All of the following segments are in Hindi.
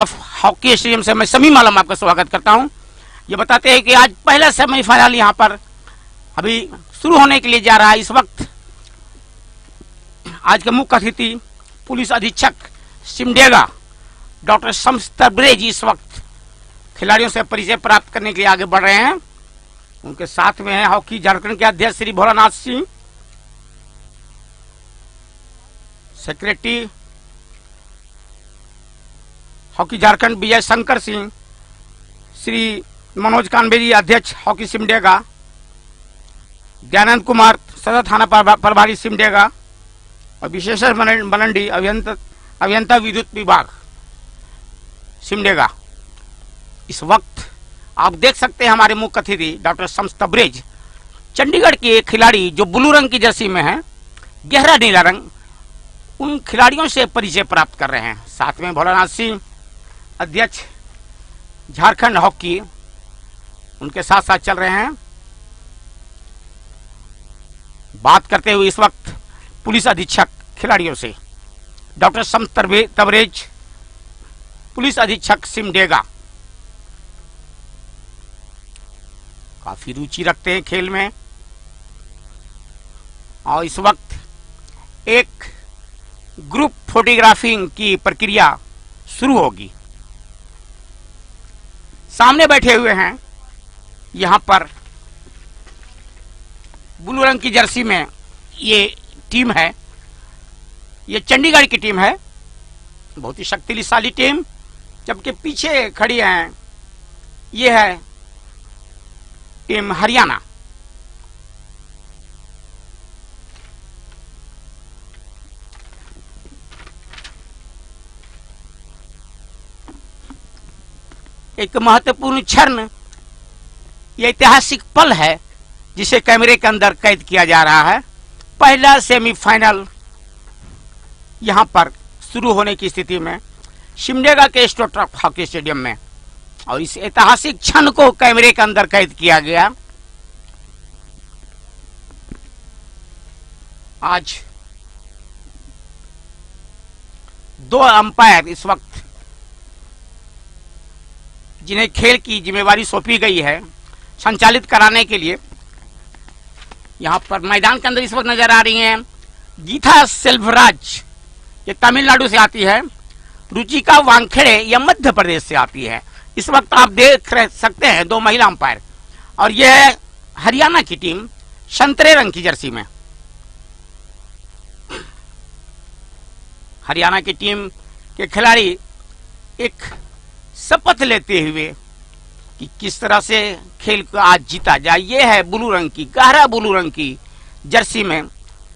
हॉकी स्टेडियम से मैं समीम आलम आपका स्वागत करता हूं। ये बताते हैं कि आज पहला सेमीफाइनल यहां पर अभी शुरू होने के लिए जा रहा है। इस वक्त आज के मुख्य अतिथि पुलिस अधीक्षक सिमडेगा डॉक्टर शम्स तबरेज इस वक्त खिलाड़ियों से परिचय प्राप्त करने के लिए आगे बढ़ रहे हैं। उनके साथ में है हॉकी झारखंड के अध्यक्ष श्री भोलानाथ सिंह, सेक्रेटरी हॉकी झारखंड विजय शंकर सिंह, श्री मनोज कानबेजी अध्यक्ष हॉकी सिमडेगा, दयानंद कुमार सदर थाना प्रभारी सिमडेगा और विशेषज्ञ बनंडी अभियंता विद्युत विभाग सिमडेगा। इस वक्त आप देख सकते हैं हमारे मुख्य अतिथि डॉक्टर शम्स तबरेज चंडीगढ़ के एक खिलाड़ी जो ब्लू रंग की जर्सी में है, गहरा नीला रंग, उन खिलाड़ियों से परिचय प्राप्त कर रहे हैं। साथ में भोलानाथ सिंह अध्यक्ष झारखंड हॉकी उनके साथ साथ चल रहे हैं। बात करते हुए इस वक्त पुलिस अधीक्षक खिलाड़ियों से डॉक्टर शम्स तबरेज, पुलिस अधीक्षक सिमडेगा, काफी रुचि रखते हैं खेल में और इस वक्त एक ग्रुप फोटोग्राफिंग की प्रक्रिया शुरू होगी। सामने बैठे हुए हैं यहां पर ब्लू रंग की जर्सी में ये टीम है, ये चंडीगढ़ की टीम है, बहुत ही शक्तिशाली टीम। जबकि पीछे खड़ी हैं ये है टीम हरियाणा। एक महत्वपूर्ण क्षण, यह ऐतिहासिक पल है जिसे कैमरे के अंदर कैद किया जा रहा है। पहला सेमीफाइनल यहां पर शुरू होने की स्थिति में सिमडेगा के स्टोट्रक हॉकी स्टेडियम में, और इस ऐतिहासिक क्षण को कैमरे के अंदर कैद किया गया। आज दो अंपायर इस वक्त जिन्हें खेल की जिम्मेवारी सौंपी गई है संचालित कराने के लिए यहां पर मैदान के अंदर इस वक्त नजर आ रही हैं गीता सेल्वराज, ये तमिलनाडु से आती है, रुचिका वानखेड़े यह मध्य प्रदेश से आती है। इस वक्त आप देख सकते हैं दो महिला अंपायर, और यह हरियाणा की टीम संतरे रंग की जर्सी में। हरियाणा की टीम के खिलाड़ी एक शपथ लेते हुए कि किस तरह से खेल को आज जीता जाए। ये है ब्लू रंग की, गहरा ब्लू रंग की जर्सी में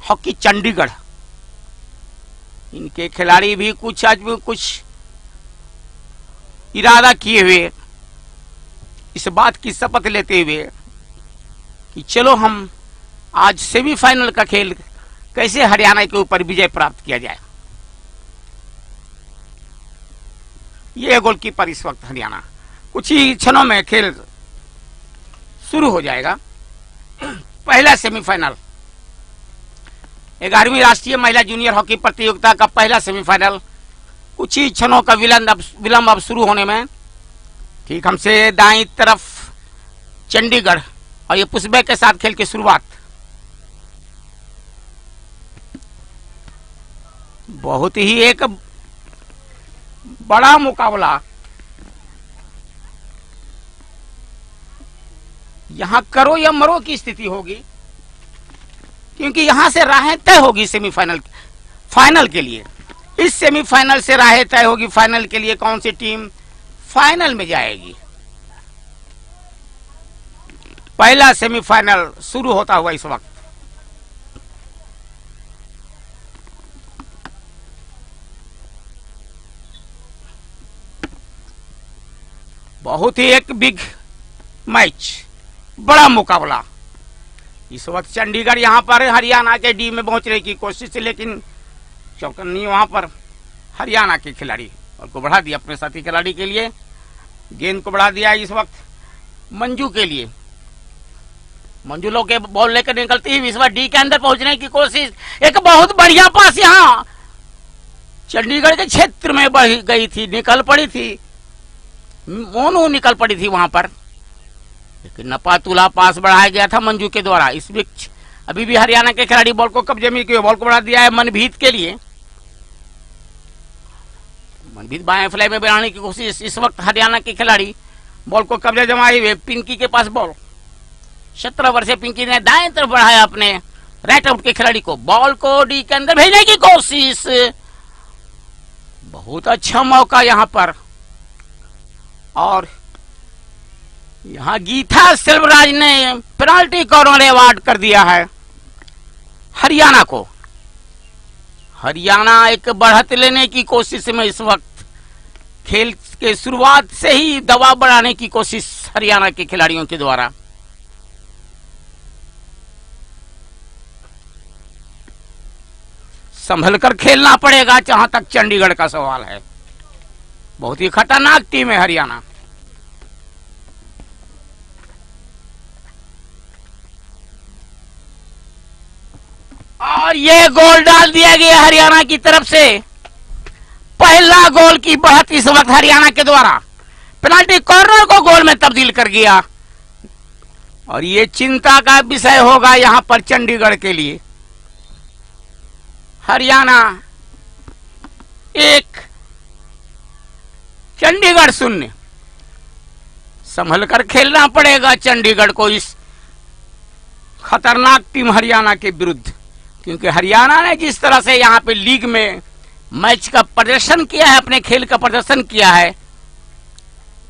हॉकी चंडीगढ़। इनके खिलाड़ी भी आज भी कुछ इरादा किए हुए इस बात की शपथ लेते हुए कि चलो हम आज सेमीफाइनल का खेल कैसे हरियाणा के ऊपर विजय प्राप्त किया जाए। ये गोलकीपर इस वक्त हरियाणा, कुछ ही क्षणों में खेल शुरू हो जाएगा। पहला सेमीफाइनल 11वीं राष्ट्रीय महिला जूनियर हॉकी प्रतियोगिता का पहला सेमीफाइनल कुछ ही क्षणों का विलंब अब शुरू होने में। ठीक हमसे दाईं तरफ चंडीगढ़ और ये पुष्पैक के साथ खेल की शुरुआत। बहुत ही एक बड़ा मुकाबला, यहां करो या मरो की स्थिति होगी, क्योंकि यहां से राहें तय होगी फाइनल के लिए। इस सेमीफाइनल से राहें तय होगी फाइनल के लिए, कौन सी टीम फाइनल में जाएगी। पहला सेमीफाइनल शुरू होता हुआ इस वक्त बहुत ही एक बिग मैच, बड़ा मुकाबला। इस वक्त चंडीगढ़ यहां पर हरियाणा के डी में पहुंचने की कोशिश, लेकिन चौकन्नी वहां पर हरियाणा के खिलाड़ी और को बढ़ा दिया अपने साथी खिलाड़ी के लिए, गेंद को बढ़ा दिया इस वक्त मंजू के लिए। मंजू लोग के बॉल लेकर निकलती है इस वक्त डी के अंदर पहुंचने की कोशिश। एक बहुत बढ़िया पास यहां चंडीगढ़ के क्षेत्र में बढ़ गई थी, निकल पड़ी थी, मोनू निकल पड़ी थी वहां पर, लेकिन नपा तुला पास बढ़ाया गया था मंजू के द्वारा। इस बीच अभी भी हरियाणा के खिलाड़ी बॉल को कब्जे में किए, बॉल को बढ़ा दिया है मनभीत के लिए। मनभीत बाएं फ्लाई में बनाने की कोशिश, इस वक्त हरियाणा के खिलाड़ी बॉल को कब्जे जमाए हुए, पिंकी के पास बॉल। 17 वर्षीय पिंकी ने दाएं तरफ बढ़ाया अपने राइट आउट के खिलाड़ी को, बॉल को डी के अंदर भेजने की कोशिश। बहुत अच्छा मौका यहां पर, और यहां गीता सेल्वराज ने पेनाल्टी कॉर्नर अवार्ड कर दिया है हरियाणा को। हरियाणा एक बढ़त लेने की कोशिश में इस वक्त, खेल के शुरुआत से ही दबाव बढ़ाने की कोशिश हरियाणा के खिलाड़ियों के द्वारा। संभल कर खेलना पड़ेगा जहां तक चंडीगढ़ का सवाल है। बहुत ही खतरनाक टीम है हरियाणा। और ये गोल डाल दिया गया हरियाणा की तरफ से। पहला गोल की बढ़त इस वक्त हरियाणा के द्वारा पेनाल्टी कॉर्नर को गोल में तब्दील कर गया, और ये चिंता का विषय होगा यहां पर चंडीगढ़ के लिए। हरियाणा 1, चंडीगढ़ 0। संभल कर खेलना पड़ेगा चंडीगढ़ को इस खतरनाक टीम हरियाणा के विरुद्ध, क्योंकि हरियाणा ने जिस तरह से यहां पे लीग में मैच का प्रदर्शन किया है, अपने खेल का प्रदर्शन किया है,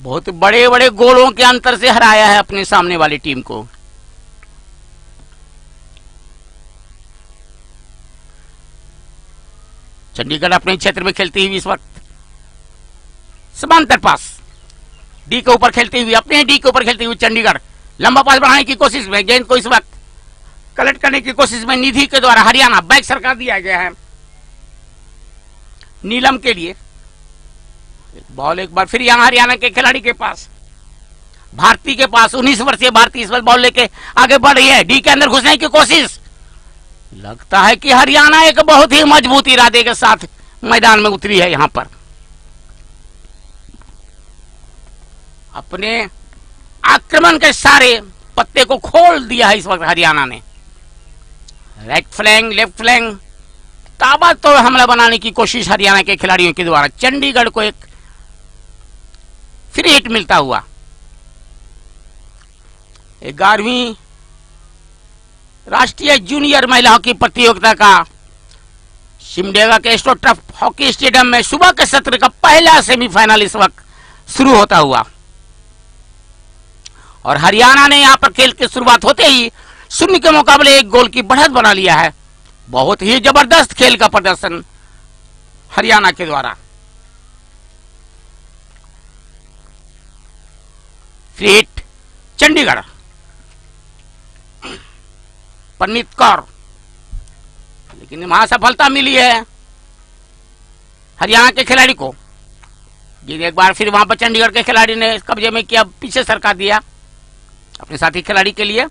बहुत बड़े बड़े गोलों के अंतर से हराया है अपने सामने वाली टीम को। चंडीगढ़ अपने क्षेत्र में खेलती हुई इस वक्त समांतर पास डी के ऊपर खेलती हुई, अपने डी के ऊपर खेलती हुई चंडीगढ़ लंबा पास बढ़ाने की कोशिश में, गेंद को इस वक्त कलेक्ट करने की कोशिश में निधि के द्वारा हरियाणा बैक सरकार दिया गया है नीलम के लिए। बॉल एक बार फिर यहां हरियाणा के खिलाड़ी के पास, भारती के पास, 19 वर्षीय भारती इस वक्त बॉल लेके आगे बढ़ रही है, डी के अंदर घुसने की कोशिश। लगता है कि हरियाणा एक बहुत ही मजबूत इरादे के साथ मैदान में उतरी है। यहां पर अपने आक्रमण के सारे पत्ते को खोल दिया है इस वक्त हरियाणा ने। राइट फ्लैंग, लेफ्ट फ्लैंग, ताबड़तोड़ हमला बनाने की कोशिश हरियाणा के खिलाड़ियों के द्वारा। चंडीगढ़ को एक फ्री हिट मिलता हुआ। 11वीं राष्ट्रीय जूनियर महिला हॉकी प्रतियोगिता का सिमडेगा के एस्ट्रो टर्फ हॉकी स्टेडियम में सुबह के सत्र का पहला सेमीफाइनल इस वक्त शुरू होता हुआ, और हरियाणा ने यहां पर खेल की शुरुआत होते ही 0 के मुकाबले 1 गोल की बढ़त बना लिया है। बहुत ही जबरदस्त खेल का प्रदर्शन हरियाणा के द्वारा। फ्री हिट चंडीगढ़, परनीत कौर, लेकिन वहां सफलता मिली है हरियाणा के खिलाड़ी को। एक बार फिर वहां पर चंडीगढ़ के खिलाड़ी ने कब्जे में किया, पीछे सरका दिया अपने साथी खिलाड़ी के लिए।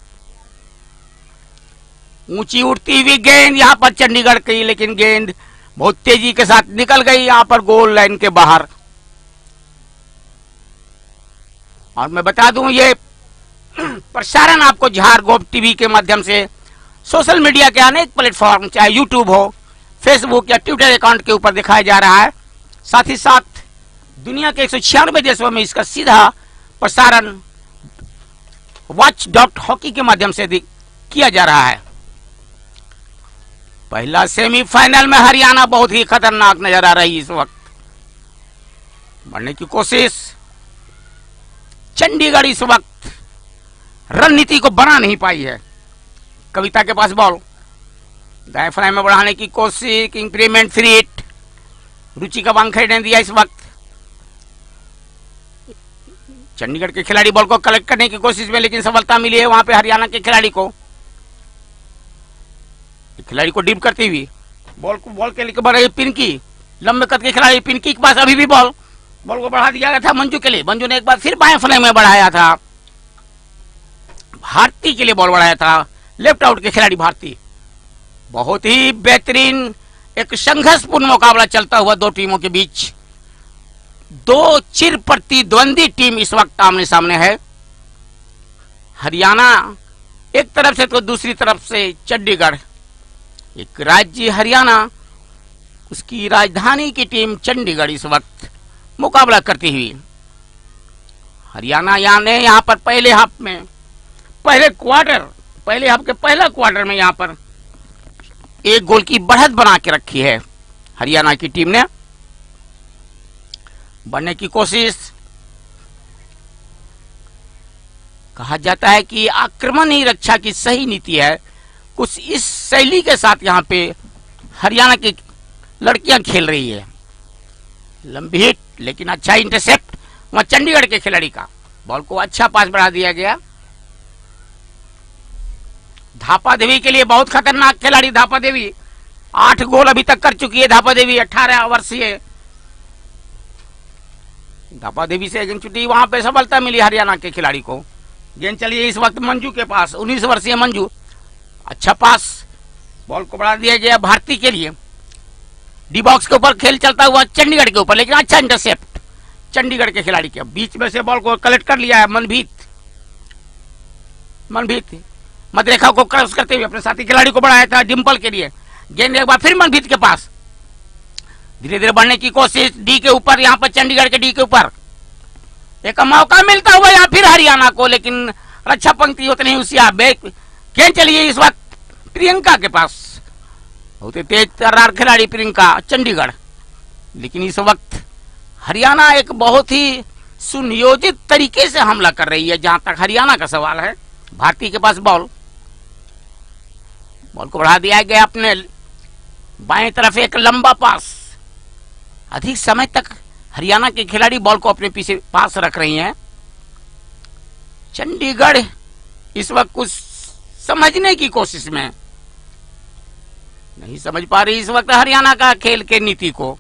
ऊंची उड़ती हुई गेंद यहां पर चंडीगढ़ की, लेकिन गेंद बहुत तेजी के साथ निकल गई यहां पर गोल लाइन के बाहर। और मैं बता दूं, ये प्रसारण आपको झारगोप टीवी के माध्यम से सोशल मीडिया के अनेक प्लेटफॉर्म, चाहे यूट्यूब हो, फेसबुक या ट्विटर अकाउंट के ऊपर दिखाया जा रहा है। साथ ही साथ दुनिया के 196 देशों में इसका सीधा प्रसारण watch.hockey के माध्यम से किया जा रहा है। पहला सेमीफाइनल में हरियाणा बहुत ही खतरनाक नजर आ रही है इस वक्त। बढ़ने की कोशिश, चंडीगढ़ इस वक्त रणनीति को बना नहीं पाई है। कविता के पास बॉल, दाएं फ्लाई में बढ़ाने की कोशिश, इंक्रीमेंट फ्री हिट, रुचि का वांगखेड़े ने दिया इस वक्त। चंडीगढ़ के खिलाड़ी बॉल को कलेक्ट करने की कोशिश में, लेकिन सफलता मिली है वहां पे हरियाणा के खिलाड़ी को। खिलाड़ी को डीप करती हुई बॉल के लिए बढ़ रही पिंकी, लंबे कद के खिलाड़ी पिंकी के पास अभी भी बॉल को बढ़ा दिया गया था मंजू के लिए। मंजू ने एक बार फिर बाएं फ्लाई में बढ़ाया था, भारती के लिए बॉल बढ़ाया था, लेफ्ट आउट के खिलाड़ी भारती। बहुत ही बेहतरीन एक संघर्षपूर्ण मुकाबला चलता हुआ दो टीमों के बीच। दो चिर प्रतिद्वंदी टीम इस वक्त आमने सामने है। हरियाणा एक तरफ से तो दूसरी तरफ से चंडीगढ़। एक राज्य हरियाणा, उसकी राजधानी की टीम चंडीगढ़ इस वक्त मुकाबला करती हुई। हरियाणा यहाँ पर पहले हाफ के पहला क्वार्टर में यहाँ पर एक गोल की बढ़त बना के रखी है। हरियाणा की टीम ने बढ़ने की कोशिश। कहा जाता है कि आक्रमण ही रक्षा की सही नीति है। कुछ इस शैली के साथ यहाँ पे हरियाणा की लड़कियां खेल रही है। लंबी हिट, लेकिन अच्छा इंटरसेप्ट वहां चंडीगढ़ के खिलाड़ी का। बॉल को अच्छा पास बढ़ा दिया गया। धापा देवी के लिए बहुत खतरनाक खिलाड़ी धापा देवी। 8 गोल अभी तक कर चुकी है धापा देवी, 18 वर्षीय धापा देवी से गेंद छुटी। वहां पे सफलता मिली हरियाणा के खिलाड़ी को। गेंद चलिए इस वक्त मंजू के पास, 19 वर्षीय मंजू। अच्छा पास, बॉल को बढ़ा दिया गया भारती के लिए। डी बॉक्स के ऊपर खेल चलता हुआ चंडीगढ़ के ऊपर, लेकिन अच्छा इंटरसेप्ट चंडीगढ़ के खिलाड़ी के। बीच में से बॉल को कलेक्ट कर लिया है मनभीत मधरेखा को क्रॉस करते हुए अपने साथी खिलाड़ी को बढ़ाया था डिंपल के लिए। गेंद एक बार फिर मनभीत के पास, धीरे धीरे बढ़ने की कोशिश डी के ऊपर, यहाँ पर चंडीगढ़ के डी के ऊपर एक मौका मिलता हुआ यहाँ फिर हरियाणा को, लेकिन रक्षा पंक्ति उतनी होशियार। गेंद चलिए इस वक्त प्रियंका के पास, बहुत ही तेज तर्रार खिलाड़ी प्रियंका चंडीगढ़। लेकिन इस वक्त हरियाणा एक बहुत ही सुनियोजित तरीके से हमला कर रही है जहां तक हरियाणा का सवाल है। भारती के पास बॉल को बढ़ा दिया गया अपने बाएं तरफ, एक लंबा पास। अधिक समय तक हरियाणा के खिलाड़ी बॉल को अपने पीछे पास रख रही हैं। चंडीगढ़ इस वक्त कुछ समझने की कोशिश में नहीं समझ पा रही इस वक्त हरियाणा का खेल के नीति को।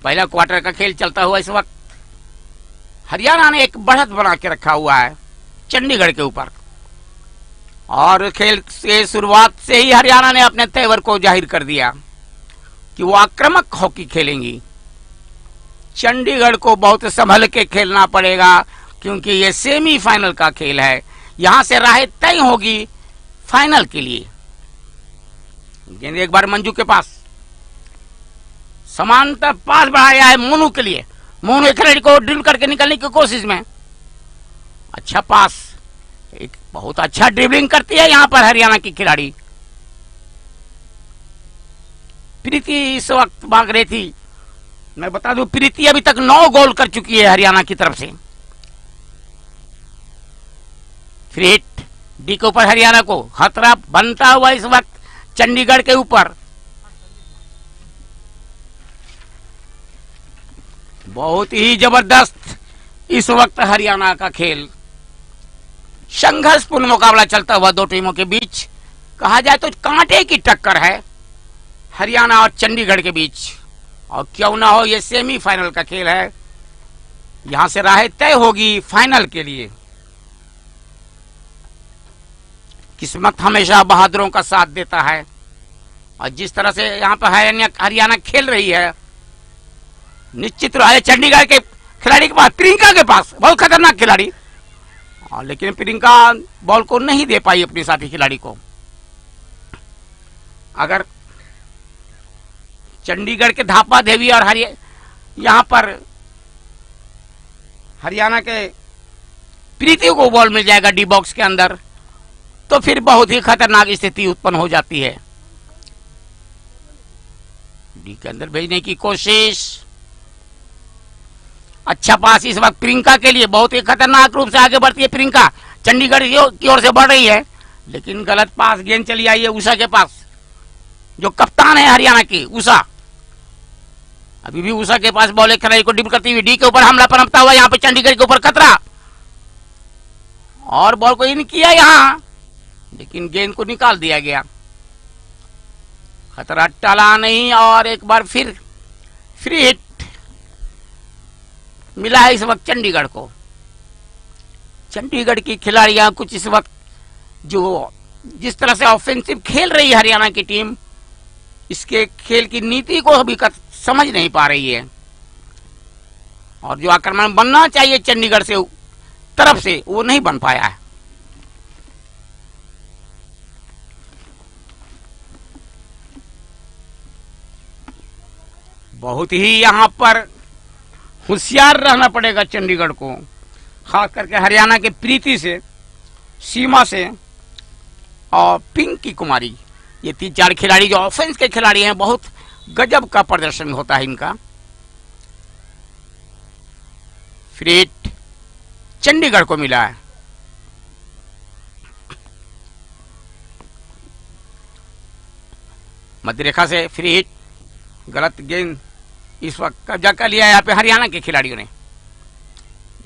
पहला क्वार्टर का खेल चलता हुआ इस वक्त हरियाणा ने एक बढ़त बना के रखा हुआ है चंडीगढ़ के ऊपर, और खेल के शुरुआत से ही हरियाणा ने अपने तेवर को जाहिर कर दिया कि वो आक्रामक हॉकी खेलेंगी। चंडीगढ़ को बहुत संभल के खेलना पड़ेगा क्योंकि ये सेमीफाइनल का खेल है। यहां से राह तय होगी फाइनल के लिए। गेंद एक बार मंजू के पास, समांतर पास बढ़ाया है मोनू के लिए। मोनू खिलाड़ी को ड्रिल करके निकलने की कोशिश में, अच्छा पास, एक बहुत अच्छा ड्रिबलिंग करती है यहां पर हरियाणा की खिलाड़ी। प्रीति इस वक्त भाग रही थी। मैं बता दूं प्रीति अभी तक 9 गोल कर चुकी है हरियाणा की तरफ से। फ्री हिट डी के ऊपर हरियाणा को खतरा बनता हुआ इस वक्त चंडीगढ़ के ऊपर। बहुत ही जबरदस्त इस वक्त हरियाणा का खेल। संघर्षपूर्ण मुकाबला चलता हुआ दो टीमों के बीच। कहा जाए तो कांटे की टक्कर है हरियाणा और चंडीगढ़ के बीच, और क्यों ना हो ये सेमीफाइनल का खेल है। यहां से राह तय होगी फाइनल के लिए। किस्मत हमेशा बहादुरों का साथ देता है, और जिस तरह से यहाँ पर हरियाणा खेल रही है, निश्चित रूप से चंडीगढ़ के खिलाड़ी के पास, प्रियंका के पास बहुत खतरनाक खिलाड़ी, और लेकिन प्रियंका बॉल को नहीं दे पाई अपने साथी खिलाड़ी को। अगर चंडीगढ़ के धापा देवी और यहां पर हरियाणा के प्रीति को बॉल मिल जाएगा डी बॉक्स के अंदर, तो फिर बहुत ही खतरनाक स्थिति उत्पन्न हो जाती है। डी के अंदर भेजने की कोशिश, अच्छा पास इस वक्त प्रियंका के लिए, बहुत ही खतरनाक रूप से आगे बढ़ती है प्रियंका। चंडीगढ़ की ओर से बढ़ रही है, लेकिन गलत पास। गेंद चली आई है उषा के पास, जो कप्तान है हरियाणा की उषा। अभी भी उषा के पास बॉल, एक खिलाड़ी को डिप करती हुई डी के ऊपर हमला पनपता हुआ यहाँ पे चंडीगढ़ के ऊपर खतरा, और बॉल को इन किया यहां, लेकिन गेंद को निकाल दिया गया। खतरा टला नहीं, और एक बार फिर फ्री हिट मिला है इस वक्त चंडीगढ़ को। चंडीगढ़ की खिलाड़ियां कुछ इस वक्त जो जिस तरह से ऑफेंसिव खेल रही है हरियाणा की टीम, इसके खेल की नीति को अभी समझ नहीं पा रही है, और जो आक्रमण बनना चाहिए चंडीगढ़ से तरफ से वो नहीं बन पाया है। बहुत ही यहां पर होशियार रहना पड़ेगा चंडीगढ़ को, खास करके हरियाणा के प्रीति से, सीमा से और पिंकी कुमारी, ये 3-4 खिलाड़ी जो ऑफेंस के खिलाड़ी हैं, बहुत गजब का प्रदर्शन होता है इनका। फ्री हिट चंडीगढ़ को मिला है। मध्य रेखा से फ्री हिट, गलत गेंद इस वक्त कब्जा कर लिया यहाँ पे हरियाणा के खिलाड़ियों ने।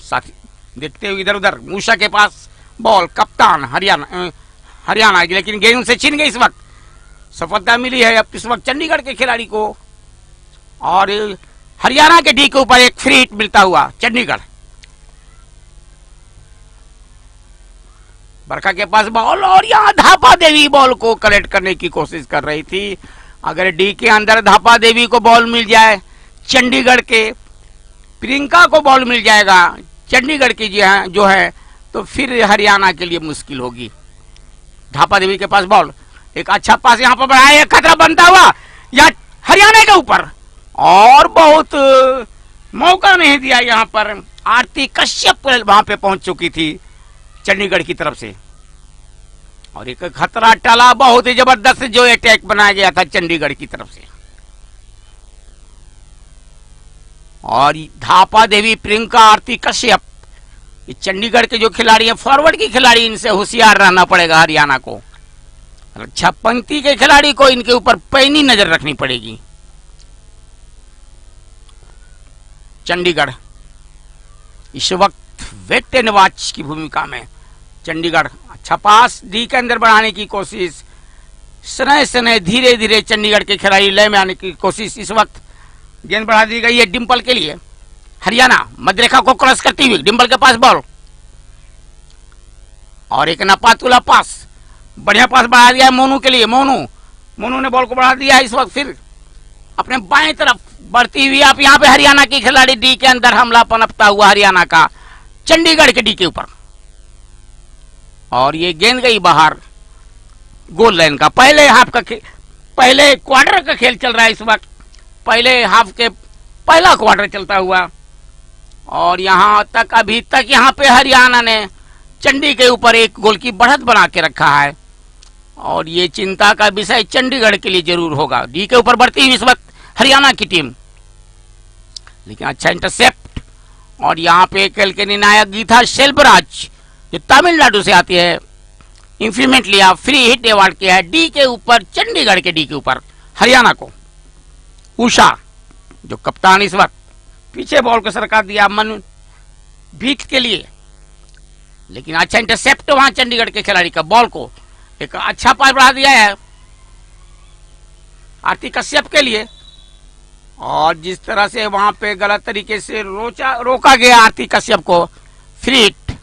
साथी देखते हुए इधर उधर, मूषा के पास बॉल, कप्तान हरियाणा, लेकिन गेंद से छीन गई। इस वक्त सफलता मिली है अब इस वक्त चंडीगढ़ के खिलाड़ी को, और हरियाणा के डी के ऊपर एक फ्री हिट मिलता हुआ चंडीगढ़। बरखा के पास बॉल, और यहां धापा देवी बॉल को कलेक्ट करने की कोशिश कर रही थी। अगर डी के अंदर धापा देवी को बॉल मिल जाए, चंडीगढ़ के प्रियंका को बॉल मिल जाएगा चंडीगढ़ की जो है, तो फिर हरियाणा के लिए मुश्किल होगी। धापा देवी के पास बॉल, एक अच्छा पास यहां पर बढ़ाया, खतरा बनता हुआ या हरियाणा के ऊपर, और बहुत मौका नहीं दिया यहां पर। आरती कश्यप वहां पे पहुंच चुकी थी चंडीगढ़ की तरफ से, और एक खतरा टला, बहुत ही जबरदस्त जो अटैक बनाया गया था चंडीगढ़ की तरफ से। और धापा देवी, प्रियंका, आरती कश्यप, ये चंडीगढ़ के जो खिलाड़ी हैं, फॉरवर्ड की खिलाड़ी, इनसे होशियार रहना पड़ेगा हरियाणा को। रक्षा पंक्ति के खिलाड़ी को इनके ऊपर पैनी नजर रखनी पड़ेगी। चंडीगढ़ इस वक्त वेट एंड वॉच की भूमिका में। चंडीगढ़ अच्छा पास डी के अंदर बढ़ाने की कोशिश, सनय सनय धीरे धीरे चंडीगढ़ के खिलाड़ी लय में आने की कोशिश। इस वक्त गेंद बढ़ा दी गई है डिंपल के लिए। हरियाणा मध्य रेखा को क्रॉस करती हुई डिंपल के पास बॉल, और एक नपातुला पास, बढ़िया पास बढ़ा दिया है मोनू के लिए। मोनू ने बॉल को बढ़ा दिया है। इस वक्त फिर अपने बाएं तरफ बढ़ती हुई आप यहाँ पे हरियाणा की खिलाड़ी, डी के अंदर हमला पनपता हुआ हरियाणा का चंडीगढ़ के डी के ऊपर, और ये गेंद गई बाहर गोल लाइन का। पहले हाफ का पहले क्वार्टर का खेल चल रहा है इस वक्त, पहले हाफ के पहला क्वार्टर चलता हुआ, और यहां तक अभी तक यहां पे हरियाणा ने चंडी के ऊपर एक गोल की बढ़त बना के रखा है, और ये चिंता का विषय चंडीगढ़ के लिए जरूर होगा। डी के ऊपर बढ़ती हुई इस वक्त हरियाणा की टीम, लेकिन अच्छा इंटरसेप्ट, और यहाँ पे खेल के निर्णायक गीता शेल्बराज जो तमिलनाडु से आती है, इंफ्रीमेंट लिया, फ्री हिट अवार्ड किया है डी के ऊपर, चंडीगढ़ के डी के ऊपर हरियाणा को। उषा जो कप्तान, इस वक्त पीछे बॉल को सरका दिया मन भीख के लिए, लेकिन अच्छा इंटरसेप्ट वहां चंडीगढ़ के खिलाड़ी का, बॉल को एक अच्छा पास बढ़ा दिया है आरती कश्यप के लिए, और जिस तरह से वहां पे गलत तरीके से रोका गया आरती कश्यप को। फ्री हिट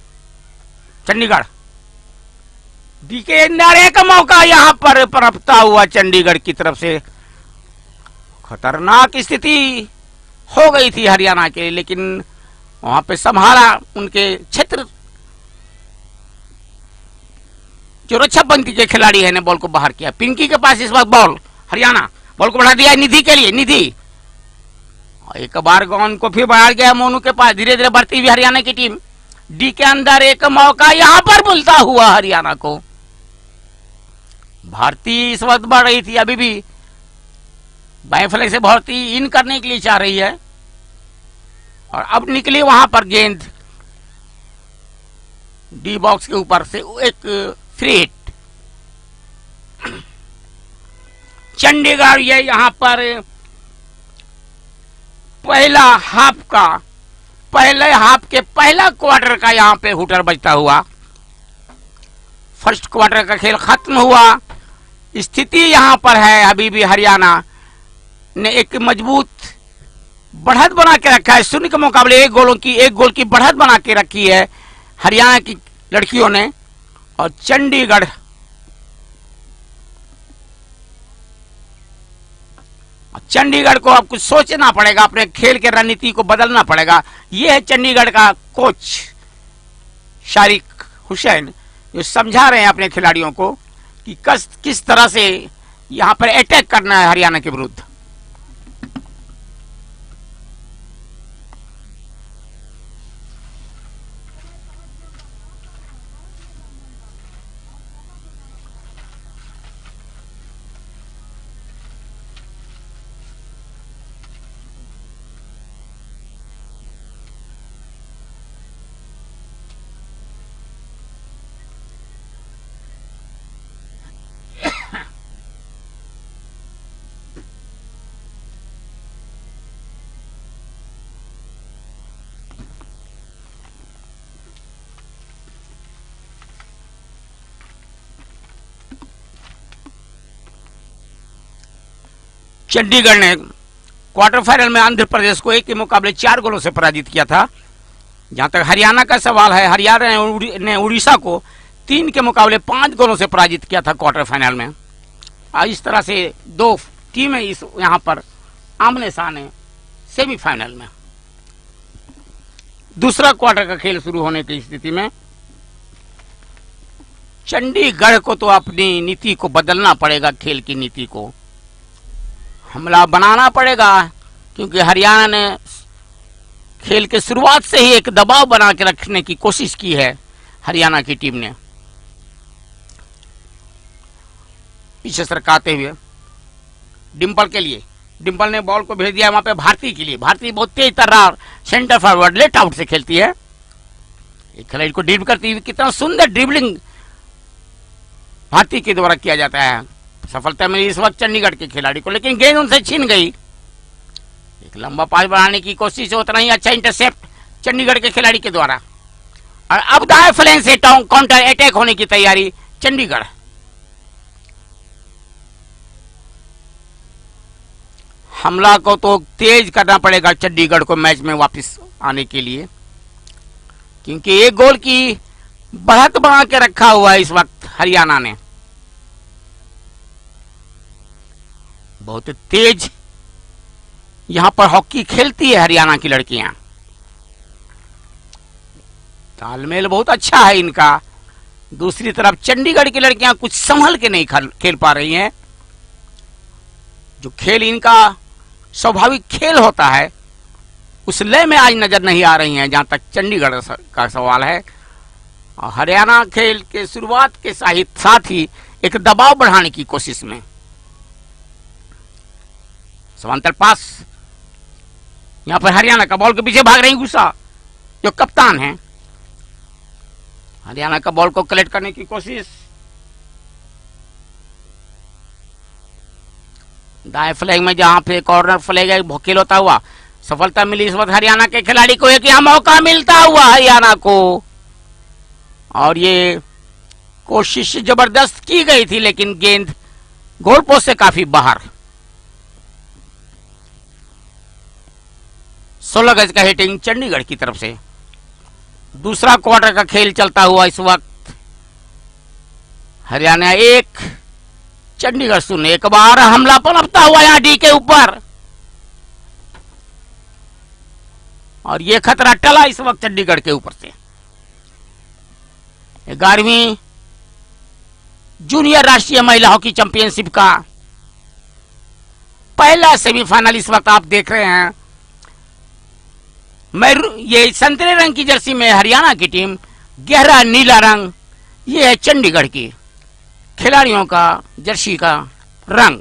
चंडीगढ़, डी के अंदर एक मौका यहां पर पनपता हुआ चंडीगढ़ की तरफ से। खतरनाक स्थिति हो गई थी हरियाणा के लिए, लेकिन वहां पे संभाला उनके क्षेत्र जो रक्षा पंक्ति के खिलाड़ी है ने बॉल को बाहर किया। पिंकी के पास इस वक्त बॉल, हरियाणा बॉल को बढ़ा दिया निधि के लिए। निधि एक बार गेंद को फिर बढ़ा गया मोनू के पास। धीरे धीरे बढ़ती हुई हरियाणा की टीम, डी के अंदर एक मौका यहां पर मिलता हुआ हरियाणा को। भारतीय इस वक्त बढ़ रही थी, अभी भी बाएं फ्लैग से भारती इन करने के लिए चाह रही है, और अब निकली वहां पर गेंद डी बॉक्स के ऊपर से एक फ्री हिट। चंडीगढ़ ये यहां पर पहला हाफ के पहला क्वार्टर का यहां पे हुटर बजता हुआ, फर्स्ट क्वार्टर का खेल खत्म हुआ। स्थिति यहां पर है अभी भी हरियाणा ने एक मजबूत बढ़त बना के रखा है। शून्य के मुकाबले एक गोल की बढ़त बना के रखी है हरियाणा की लड़कियों ने, और चंडीगढ़ चंडीगढ़ को अब कुछ सोचना पड़ेगा, अपने खेल के रणनीति को बदलना पड़ेगा। ये है चंडीगढ़ का कोच शारिक हुसैन, जो समझा रहे हैं अपने खिलाड़ियों को कि किस तरह से यहां पर अटैक करना है हरियाणा के विरुद्ध। चंडीगढ़ ने क्वार्टर फाइनल में आंध्र प्रदेश को 1 के मुकाबले 4 गोलों से पराजित किया था। जहां तक हरियाणा का सवाल है, हरियाणा ने उड़ीसा को 3 के मुकाबले 5 गोलों से पराजित किया था क्वार्टर फाइनल में। इस तरह से 2 टीमें इस यहां पर आमने सामने सेमीफाइनल में। दूसरा क्वार्टर का खेल शुरू होने की स्थिति में चंडीगढ़ को तो अपनी नीति को बदलना पड़ेगा, खेल की नीति को हमला बनाना पड़ेगा, क्योंकि हरियाणा ने खेल के शुरुआत से ही एक दबाव बना के रखने की कोशिश की है। हरियाणा की टीम ने पीछे सरकाते हुए डिंपल के लिए, डिंपल ने बॉल को भेज दिया वहां पे भारती के लिए। भारती बहुत तेज तर्रार सेंटर फॉरवर्ड लेट आउट से खेलती है, एक खिलाड़ी को ड्रिबल करती हुई। कितना सुंदर ड्रिबलिंग भारती के द्वारा किया जाता है। सफलता मिली इस वक्त चंडीगढ़ के खिलाड़ी को, लेकिन गेंद उनसे छीन गई। एक लंबा पास बनाने की कोशिश, उतना ही अच्छा इंटरसेप्ट चंडीगढ़ के खिलाड़ी के द्वारा। और अब दाएं फ्लैंक से काउंटर अटैक होने की तैयारी चंडीगढ़। हमला को तो तेज करना पड़ेगा चंडीगढ़ को मैच में वापस आने के लिए, क्योंकि एक गोल की बढ़त बना के रखा हुआ है इस वक्त हरियाणा ने। बहुत तेज यहां पर हॉकी खेलती है हरियाणा की लड़कियां, तालमेल बहुत अच्छा है इनका। दूसरी तरफ चंडीगढ़ की लड़कियां कुछ संभल के नहीं खेल पा रही हैं। जो खेल इनका स्वाभाविक खेल होता है उस लय में आज नजर नहीं आ रही हैं, जहां तक चंडीगढ़ का सवाल है। और हरियाणा खेल के शुरुआत के साथ ही एक दबाव बढ़ाने की कोशिश में समांतर पास, यहां पर हरियाणा का बॉल के पीछे भाग रही गुस्सा जो कप्तान है। हरियाणा का बॉल को कलेक्ट करने की कोशिश, दाएं फ्लैग में जहां पे कॉर्नर फ्लैग है खेल होता हुआ सफलता मिली इस वक्त हरियाणा के खिलाड़ी को। एक यहां मौका मिलता हुआ हरियाणा को, और ये कोशिश जबरदस्त की गई थी, लेकिन गेंद गोल पोस्ट से काफी बाहर। 16 गज का हिटिंग चंडीगढ़ की तरफ से। दूसरा क्वार्टर का खेल चलता हुआ इस वक्त हरियाणा 1 चंडीगढ़ 0। एक बार हमला पनपता हुआ यहां डी के ऊपर, और यह खतरा टला इस वक्त चंडीगढ़ के ऊपर से। 11वीं जूनियर राष्ट्रीय महिला हॉकी चैंपियनशिप का पहला सेमीफाइनल इस वक्त आप देख रहे हैं। ये संतरे रंग की जर्सी में हरियाणा की टीम, गहरा नीला रंग ये है चंडीगढ़ की खिलाड़ियों का जर्सी का रंग।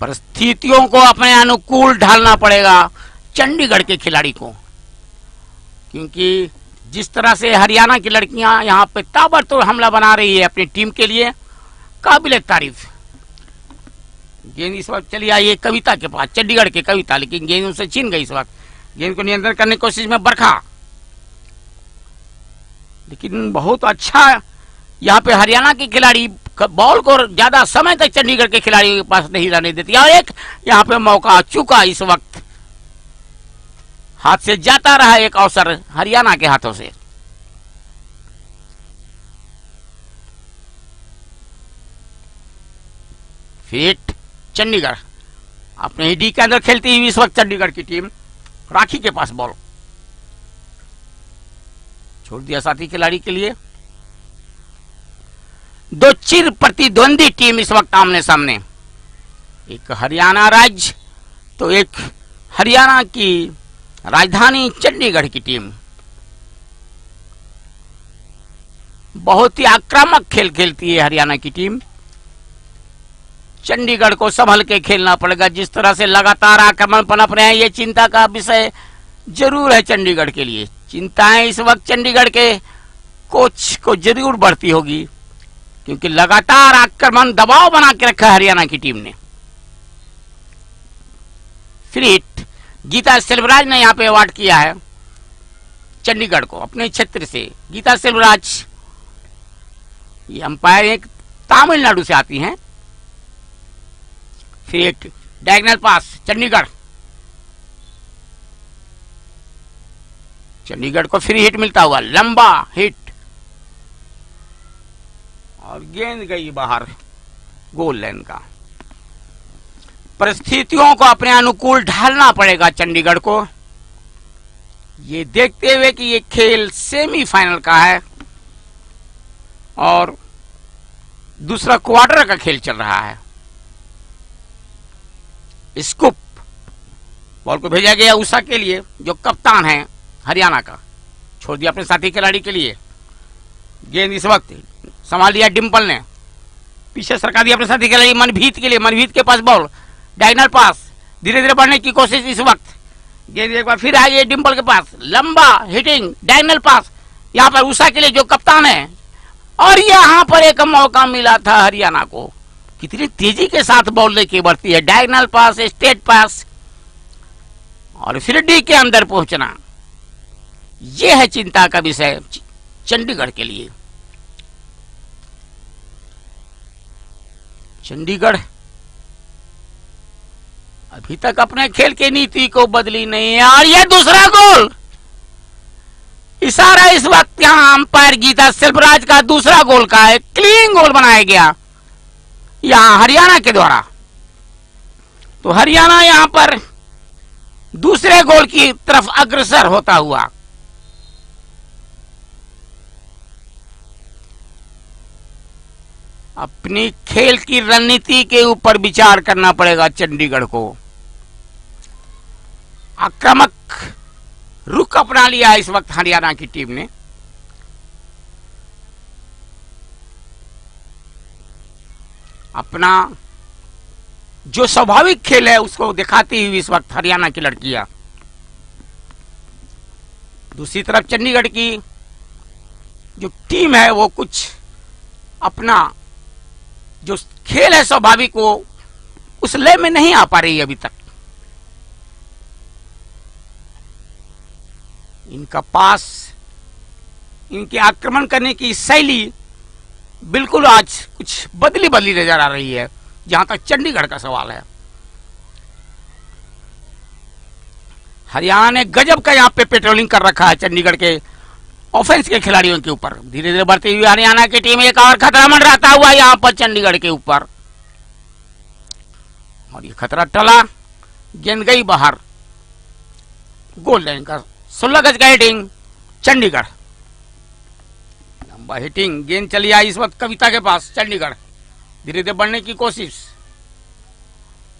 परिस्थितियों को अपने अनुकूल ढालना पड़ेगा चंडीगढ़ के खिलाड़ी को, क्योंकि जिस तरह से हरियाणा की लड़कियां यहां पे ताबड़तोड़ हमला बना रही है अपनी टीम के लिए, काबिल तारीफ। गेंद इस वक्त चली आई है कविता के पास, चंडीगढ़ के कविता, लेकिन गेंद उनसे छीन गई। इस वक्त गेंद को नियंत्रण करने की कोशिश में बरखा, लेकिन बहुत अच्छा यहाँ पे हरियाणा के खिलाड़ी बॉल को ज्यादा समय तक चंडीगढ़ के खिलाड़ियों के पास नहीं रहने देती। और एक यहाँ पे मौका चुका, इस वक्त हाथ से जाता रहा एक अवसर हरियाणा के हाथों से। फिर चंडीगढ़ अपने ही डी के अंदर खेलती हुई इस वक्त चंडीगढ़ की टीम, राखी के पास बॉल छोड़ दिया साथी खिलाड़ी के लिए। दो चिर प्रतिद्वंदी टीम इस वक्त आमने सामने, एक हरियाणा राज्य तो एक हरियाणा की राजधानी चंडीगढ़ की टीम। बहुत ही आक्रामक खेल खेलती है हरियाणा की टीम। चंडीगढ़ को संभल के खेलना पड़ेगा। जिस तरह से लगातार आक्रमण पनप रहे हैं, ये चिंता का विषय जरूर है चंडीगढ़ के लिए। चिंताएं इस वक्त चंडीगढ़ के कोच को जरूर बढ़ती होगी, क्योंकि लगातार आक्रमण दबाव बना के रखा है हरियाणा की टीम ने। फिर हिट गीता सेल्वराज ने यहां पे अवार्ड किया है चंडीगढ़ को अपने क्षेत्र से। गीता सेल्वराज ये अंपायर एक तमिलनाडु से आती हैं। फिर एक डायगोनल पास चंडीगढ़ को फ्री हिट मिलता हुआ, लंबा हिट और गेंद गई बाहर गोल लाइन का। परिस्थितियों को अपने अनुकूल ढालना पड़ेगा चंडीगढ़ को, ये देखते हुए कि ये खेल सेमीफाइनल का है और दूसरा क्वार्टर का खेल चल रहा है। स्कूप बॉल को भेजा गया उषा के लिए, जो कप्तान है हरियाणा का, छोड़ दिया अपने साथी खिलाड़ी के लिए। गेंद इस वक्त संभाल लिया डिंपल ने, पीछे सरका दिया अपने साथी खिलाड़ी मनभीत के लिए। मनभीत के पास बॉल, डायगोनल पास, धीरे धीरे बढ़ने की कोशिश इस वक्त। गेंद एक बार फिर आ गई डिंपल के पास, लंबा हिटिंग डायगोनल पास यहां पर उषा के लिए जो कप्तान है। और यहां पर एक मौका मिला था हरियाणा को, कितनी तेजी के साथ बॉल लेके बढ़ती है। डायगोनल पास, स्टेट पास और फिर डी के अंदर पहुंचना, यह है चिंता का विषय चंडीगढ़ के लिए। चंडीगढ़ अभी तक अपने खेल की नीति को बदली नहीं है। और यह दूसरा गोल, इशारा इस वक्त यहां अंपायर गीता सेल्वराज का दूसरा गोल का है। क्लीन गोल बनाया गया यहां हरियाणा के द्वारा। तो हरियाणा यहां पर दूसरे गोल की तरफ अग्रसर होता हुआ। अपनी खेल की रणनीति के ऊपर विचार करना पड़ेगा चंडीगढ़ को। आक्रामक रुख अपना लिया इस वक्त हरियाणा की टीम ने। अपना जो स्वाभाविक खेल है उसको दिखाती हुई इस वक्त हरियाणा की लड़कियां। दूसरी तरफ चंडीगढ़ की जो टीम है वो कुछ अपना जो खेल है स्वाभाविक वो उस लय में नहीं आ पा रही अभी तक। इनका पास, इनके आक्रमण करने की शैली बिल्कुल आज कुछ बदली बदली नजर आ रही है जहां तक चंडीगढ़ का सवाल है। हरियाणा ने गजब का यहां पे पेट्रोलिंग कर रखा है चंडीगढ़ के ऑफेंस के खिलाड़ियों के ऊपर। धीरे धीरे बढ़ती हुई हरियाणा की टीम एक और खतरा मंडराता हुआ यहां पर चंडीगढ़ के ऊपर, और ये खतरा टला, गेंद गई बाहर गोल लाइन का। 16 गज का हिटिंग चंडीगढ़, लंबा हिटिंग, गेंद चली आई इस वक्त कविता के पास। चंडीगढ़ धीरे धीरे बढ़ने की कोशिश,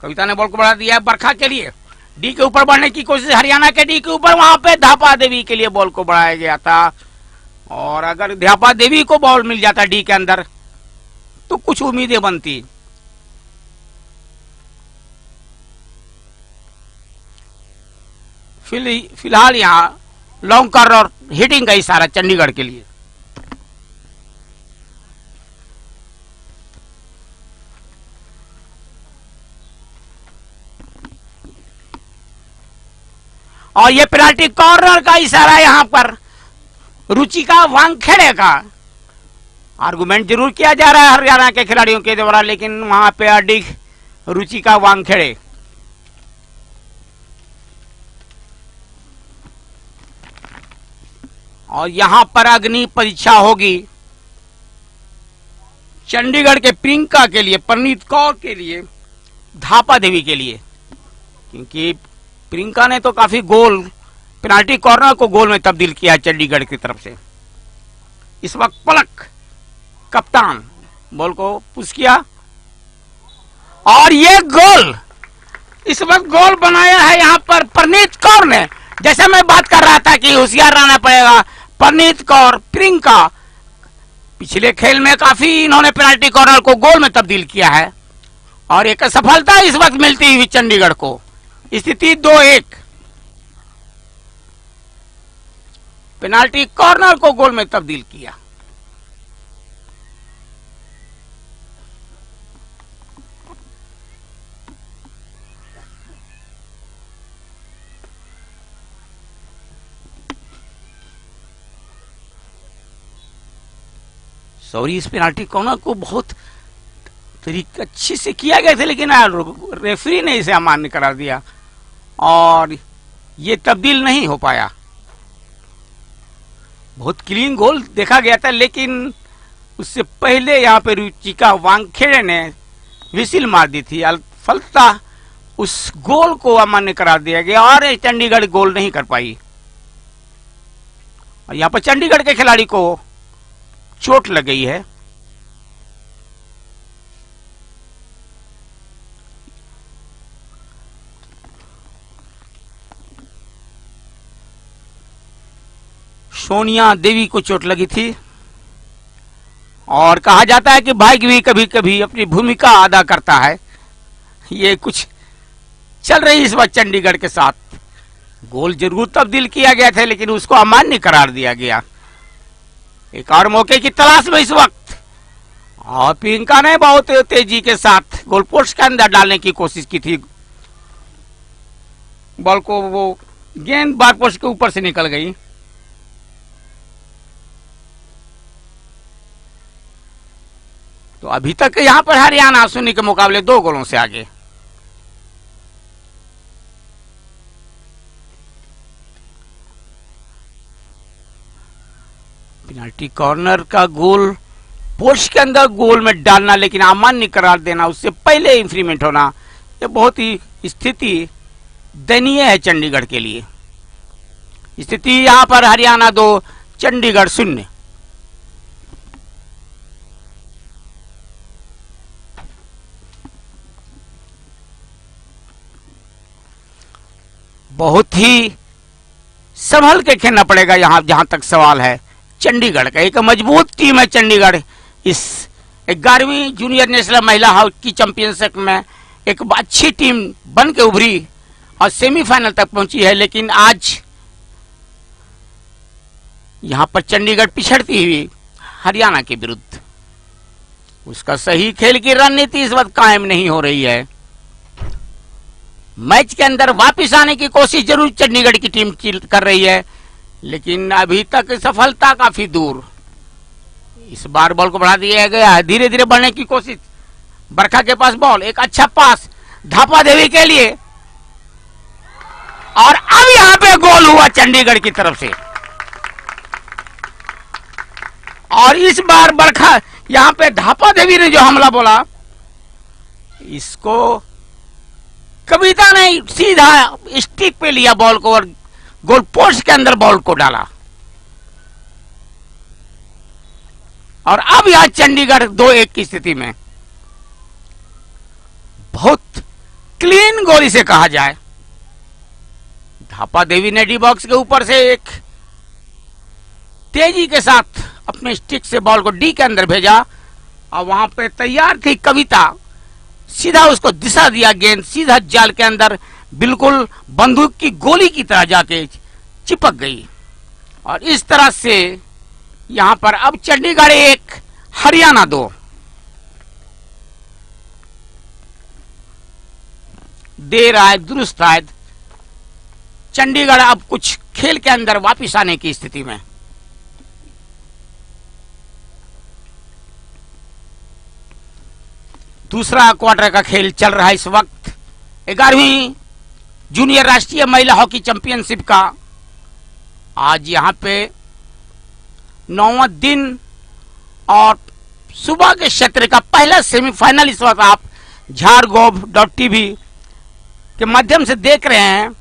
कविता ने बॉल को बढ़ा दिया बरखा के लिए। डी के ऊपर बढ़ने की कोशिश हरियाणा के डी के ऊपर, वहां पे धापा देवी के लिए बॉल को बढ़ाया गया था। और अगर धापा देवी को बॉल मिल जाता डी के अंदर तो कुछ उम्मीदें बनती। फिलहाल यहां लॉन्ग कर और हिटिंग का इशारा चंडीगढ़ के लिए। और ये पेनाल्टी कॉर्नर का इशारा यहां पर रुचिका वानखेड़े का। आर्गुमेंट जरूर किया जा रहा है हरियाणा के खिलाड़ियों के द्वारा, लेकिन वहां पे अधिक रुचिका वानखेड़े। और यहां पर अग्नि परीक्षा होगी चंडीगढ़ के प्रियंका के लिए, परनीत कौर के लिए, धापा देवी के लिए, क्योंकि प्रियंका ने तो काफी गोल, पेनाल्टी कॉर्नर को गोल में तब्दील किया चंडीगढ़ की तरफ से। इस वक्त पलक कप्तान बॉल को पुश किया और ये गोल, इस वक्त गोल बनाया है यहां पर परनीत कौर ने। जैसे मैं बात कर रहा था कि होशियार रहना पड़ेगा, परनीत कौर, प्रियंका पिछले खेल में काफी इन्होंने पेनाल्टी कॉर्नर को गोल में तब्दील किया है और एक सफलता इस वक्त मिलती हुई चंडीगढ़ को। स्थिति 2-1, पेनाल्टी कॉर्नर को गोल में तब्दील किया। सॉरी, इस पेनाल्टी कॉर्नर को बहुत तरीके अच्छे से किया गया था, लेकिन रेफरी ने इसे अमान्य करार दिया और ये तब्दील नहीं हो पाया। बहुत क्लीन गोल देखा गया था, लेकिन उससे पहले यहाँ पे रुचिका वानखेड़े ने विसिल मार दी थी। फलतः उस गोल को अमान्य करार दिया गया और चंडीगढ़ गोल नहीं कर पाई। और यहाँ पर चंडीगढ़ के खिलाड़ी को चोट लग गई है। सोनिया देवी को चोट लगी थी और कहा जाता है कि भाग्य भी कभी कभी अपनी भूमिका अदा करता है। ये कुछ चल रही इस वक्त चंडीगढ़ के साथ। गोल जरूर तब्दील किया गया था, लेकिन उसको अमान्य करार दिया गया। एक और मौके की तलाश में इस वक्त, और प्रियंका ने बहुत तेजी के साथ गोल पोस्ट के अंदर डालने की कोशिश की थी। बॉल को वो गेंद बार पोस्ट के ऊपर से निकल गई। तो अभी तक यहां पर हरियाणा शून्य के मुकाबले 2 गोलों से आगे। पेनाल्टी कॉर्नर का गोल पोस्ट के अंदर गोल में डालना, लेकिन अमान्य करार देना, उससे पहले इंफ्रीमेंट होना, ये बहुत ही स्थिति दयनीय है चंडीगढ़ के लिए। स्थिति यहां पर हरियाणा 2, चंडीगढ़ 0। बहुत ही संभल के खेलना पड़ेगा यहां, जहां तक सवाल है। चंडीगढ़ का एक मजबूत टीम है चंडीगढ़। इस 11वीं जूनियर नेशनल महिला हॉकी चैंपियनशिप में एक अच्छी टीम बन के उभरी और सेमीफाइनल तक पहुंची है, लेकिन आज यहां पर चंडीगढ़ पिछड़ती हुई हरियाणा के विरुद्ध। उसका सही खेल की रणनीति इस वक्त कायम नहीं हो रही है। मैच के अंदर वापस आने की कोशिश जरूर चंडीगढ़ की टीम कर रही है, लेकिन अभी तक सफलता काफी दूर। इस बार बॉल को बढ़ा दिया गया है, धीरे धीरे बढ़ने की कोशिश। बरखा के पास बॉल, एक अच्छा पास धापा देवी के लिए, और अब यहां पे गोल हुआ चंडीगढ़ की तरफ से। और इस बार बरखा, यहां पे धापा देवी ने जो हमला बोला, इसको कविता ने सीधा स्टिक पे लिया बॉल को और गोल पोस्ट के अंदर बॉल को डाला। और अब यहां चंडीगढ़ 2-1 की स्थिति में। बहुत क्लीन गोल इसे कहा जाए। धापा देवी ने डी बॉक्स के ऊपर से एक तेजी के साथ अपने स्टिक से बॉल को डी के अंदर भेजा और वहां पे तैयार थी कविता, सीधा उसको दिशा दिया, गेंद सीधा जाल के अंदर बिल्कुल बंदूक की गोली की तरह जाके चिपक गई। और इस तरह से यहां पर अब चंडीगढ़ 1, हरियाणा 2। देर आए दुरुस्त आए, चंडीगढ़ अब कुछ खेल के अंदर वापस आने की स्थिति में। दूसरा क्वार्टर का खेल चल रहा है इस वक्त। 11वीं जूनियर राष्ट्रीय महिला हॉकी चैंपियनशिप का आज यहां पे 9वां दिन और सुबह के क्षेत्र का पहला सेमीफाइनल इस वक्त आप झारगोव.tv के माध्यम से देख रहे हैं।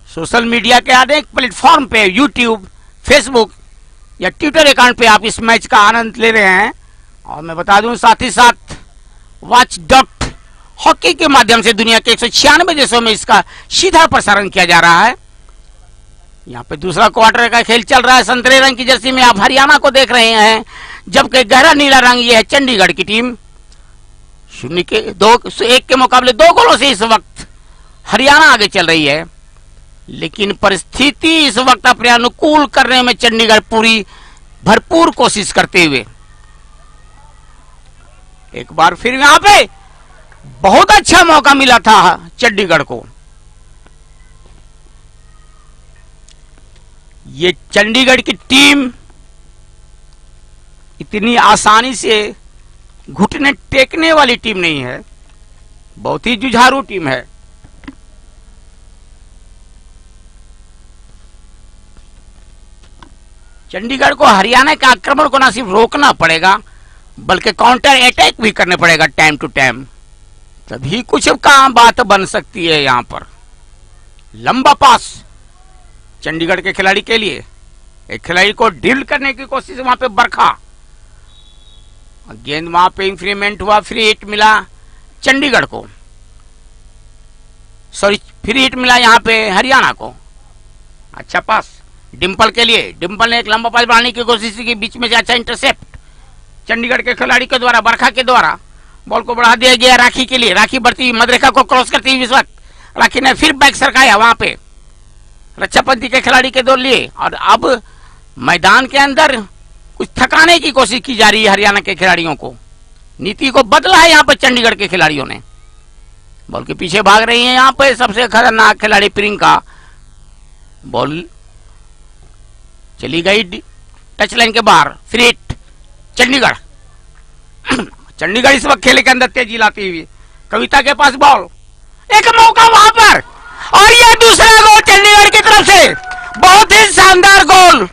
सोशल मीडिया के अनेक प्लेटफॉर्म पे, यूट्यूब, फेसबुक या ट्विटर अकाउंट पे आप इस मैच का आनंद ले रहे हैं। और मैं बता दूं साथ ही साथ वॉच डॉट हॉकी के माध्यम से दुनिया के 196 देशों में इसका सीधा प्रसारण किया जा रहा है। यहाँ पे दूसरा क्वार्टर का खेल चल रहा है। संतरे रंग की जर्सी में आप हरियाणा को देख रहे हैं, जबकि गहरा नीला रंग ये है चंडीगढ़ की टीम। 1 के मुकाबले 2 गोलों से इस वक्त हरियाणा आगे चल रही है, लेकिन परिस्थिति इस वक्त अपने अनुकूल करने में चंडीगढ़ पूरी भरपूर कोशिश करते हुए एक बार फिर यहां पे बहुत अच्छा मौका मिला था चंडीगढ़ को। ये चंडीगढ़ की टीम इतनी आसानी से घुटने टेकने वाली टीम नहीं है, बहुत ही जुझारू टीम है। चंडीगढ़ को हरियाणा के आक्रमण को न सिर्फ रोकना पड़ेगा, बल्कि काउंटर अटैक भी करने पड़ेगा टाइम टू टाइम, तभी कुछ काम बात बन सकती है। यहां पर लंबा पास चंडीगढ़ के खिलाड़ी के लिए, एक खिलाड़ी को ड्रिल करने की कोशिश, वहां पे बरखा, गेंद वहां पे इंफ्रीमेंट हुआ, फ्री हिट मिला चंडीगढ़ को, सॉरी फ्री हिट मिला यहां पे हरियाणा को। अच्छा पास डिंपल के लिए, डिंपल ने एक लंबा पास बढ़ाने की कोशिश की, बीच में से अच्छा इंटरसेप्ट चंडीगढ़ के खिलाड़ी के द्वारा, बरखा के द्वारा बॉल को बढ़ा दिया गया राखी के लिए। राखी बढ़ती हुई मदरेखा को क्रॉस करती हुई इस वक्त राखी ने फिर बैक सरकाया वहां पे रक्षापंथी के खिलाड़ी के दौर लिए, और अब मैदान के अंदर कुछ थकाने की कोशिश की जा रही है हरियाणा के खिलाड़ियों को। नीति को बदला है यहां पर चंडीगढ़ के खिलाड़ियों ने, बॉल के पीछे भाग रही है यहां पर सबसे खतरनाक खिलाड़ी प्रियंका। बॉल चली गई टच लाइन के बाहर, फ्री हिट चंडीगढ़। चंडीगढ़ इस वक्त खेल के अंदर तेजी लाती हुई, कविता के पास बॉल, एक मौका वहां पर, और यह दूसरा गोल चंडीगढ़ की तरफ से। बहुत ही शानदार गोल,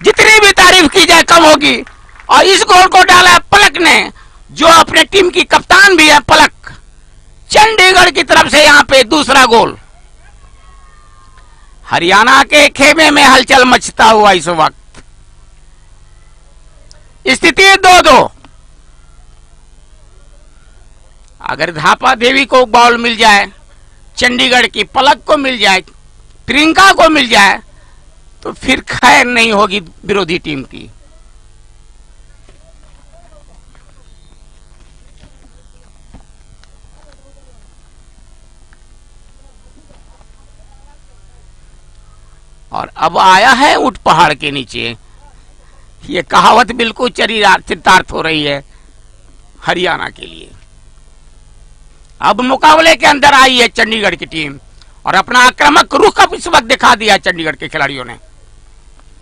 जितनी भी तारीफ की जाए कम होगी। और इस गोल को डाला है पलक ने, जो अपने टीम की कप्तान भी है पलक। चंडीगढ़ की तरफ से यहां पे दूसरा गोल। हरियाणा के खेमे में हलचल मचता हुआ इस वक्त, स्थिति 2-2। अगर धापा देवी को बॉल मिल जाए, चंडीगढ़ की पलक को मिल जाए, प्रियंका को मिल जाए, तो फिर खैर नहीं होगी विरोधी टीम की। और अब आया है ऊंट पहाड़ के नीचे, ये कहावत बिल्कुल चरितार्थ हो रही है हरियाणा के लिए। अब मुकाबले के अंदर आई है चंडीगढ़ की टीम, और अपना आक्रामक रुख अब इस वक्त दिखा दिया चंडीगढ़ के खिलाड़ियों ने।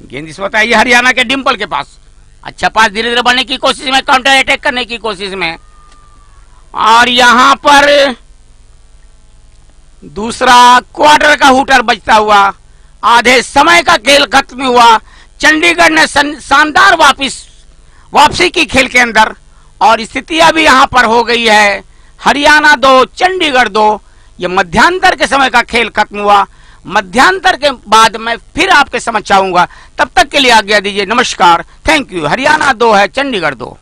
गेंद इस वक्त आई है हरियाणा के डिंपल के पास, अच्छा पास धीरे धीरे बढ़ने की कोशिश में, काउंटर अटैक करने की कोशिश में, और यहां पर दूसरा क्वार्टर का हुटर बजता हुआ, आधे समय का खेल खत्म हुआ। चंडीगढ़ ने शानदार वापसी की खेल के अंदर, और स्थिति अभी यहां पर हो गई है हरियाणा 2 चंडीगढ़ 2। यह मध्यांतर के समय का खेल खत्म हुआ। मध्यांतर के बाद मैं फिर आपके समक्ष आऊंगा, तब तक के लिए आज्ञा दीजिए, नमस्कार, थैंक यू। हरियाणा 2 है चंडीगढ़ 2।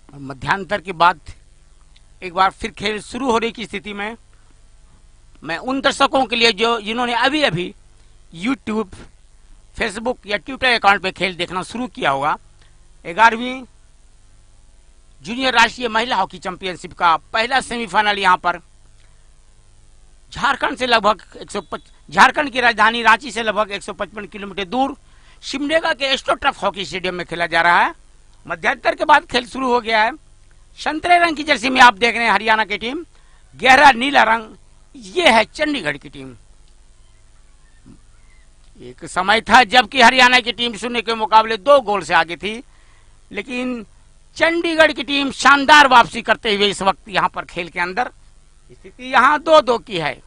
और मध्यांतर के बाद एक बार फिर खेल शुरू होने की स्थिति में मैं उन दर्शकों के लिए जो जिन्होंने अभी अभी यूट्यूब, फेसबुक या ट्विटर अकाउंट पे खेल देखना शुरू किया होगा, 11वीं जूनियर राष्ट्रीय महिला हॉकी चैंपियनशिप का पहला सेमीफाइनल यहां पर झारखंड से लगभग झारखंड की राजधानी रांची से लगभग 155 किलोमीटर दूर सिमडेगा के एस्ट्रोटर्फ हॉकी स्टेडियम में खेला जा रहा है। मध्यांतर के बाद खेल शुरू हो गया है। संतरे रंग की जर्सी में आप देख रहे हैं हरियाणा की टीम, गहरा नीला रंग ये है चंडीगढ़ की टीम। एक समय था जबकि हरियाणा की टीम 0 के मुकाबले 2 गोल से आगे थी, लेकिन चंडीगढ़ की टीम शानदार वापसी करते हुए इस वक्त यहां पर खेल के अंदर स्थिति यहां 2-2 की है।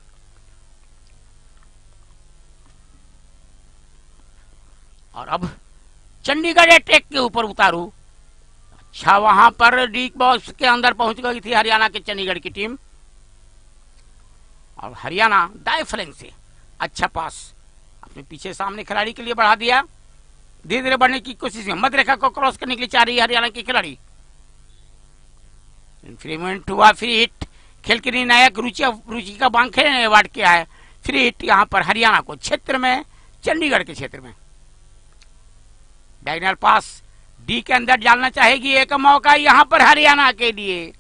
और अब चंडीगढ़ अटैक के ऊपर उतारू। अच्छा, वहां पर डी बॉक्स के अंदर पहुंच गई थी हरियाणा के चंडीगढ़ की टीम और हरियाणा दाएं फ्लैंक से अच्छा पास अपने पीछे सामने खिलाड़ी के लिए बढ़ा दिया। धीरे धीरे बढ़ने की कोशिश में मध्य रेखा को क्रॉस करने के लिए चाह रही है हरियाणा की खिलाड़ी। इंफ्रीमेंट हुआ, फ्री हिट। खेल के निर्णायक रुचि का बांखे ने अवार्ड किया है फ्री हिट यहां पर हरियाणा को क्षेत्र में, चंडीगढ़ के क्षेत्र में। डायगोनल पास डी के अंदर डालना चाहेगी, एक मौका यहां पर हरियाणा के लिए।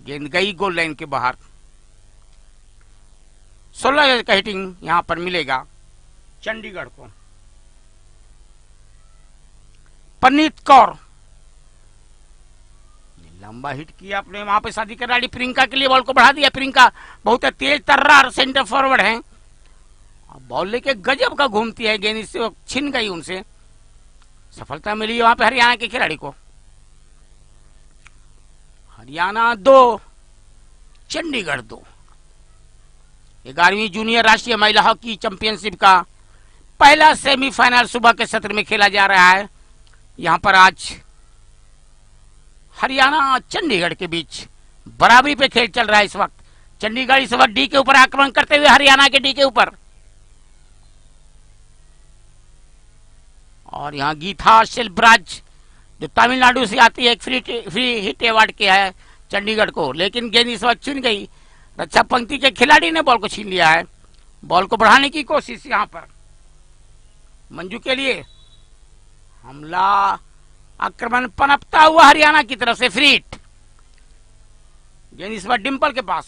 गेंद गई गोल लाइन के बाहर। 16 का हिटिंग यहां पर मिलेगा चंडीगढ़ को। परनीत कौर लंबा हिट किया अपने वहां पे शादी खिलाड़ी प्रियंका के लिए, बॉल को बढ़ा दिया। प्रियंका बहुत तेज तर्रार सेंटर फॉरवर्ड है, बॉल लेके गजब का घूमती है। गेंद इससे छिन गई उनसे, सफलता मिली वहां पे हरियाणा के खिलाड़ी को। हरियाणा 2 चंडीगढ़ 2। 11वीं जूनियर राष्ट्रीय महिला हॉकी चैंपियनशिप का पहला सेमीफाइनल सुबह के सत्र में खेला जा रहा है। यहां पर आज हरियाणा और चंडीगढ़ के बीच बराबरी पे खेल चल रहा है इस वक्त। चंडीगढ़ इस वक्त डी के ऊपर आक्रमण करते हुए हरियाणा के डी के ऊपर। और यहाँ गीता शिल्पराज जो तमिलनाडु से आती है, एक फ्री हिट अवार्ड किया है चंडीगढ़ को, लेकिन गेंद इस वक्त छीन गई। रक्षा पंक्ति के खिलाड़ी ने बॉल को छीन लिया है। बॉल को बढ़ाने की कोशिश यहां पर मंजू के लिए। हमला आक्रमण पनपता हुआ हरियाणा की तरफ से फ्री हिट। गेंद इस बार डिंपल के पास,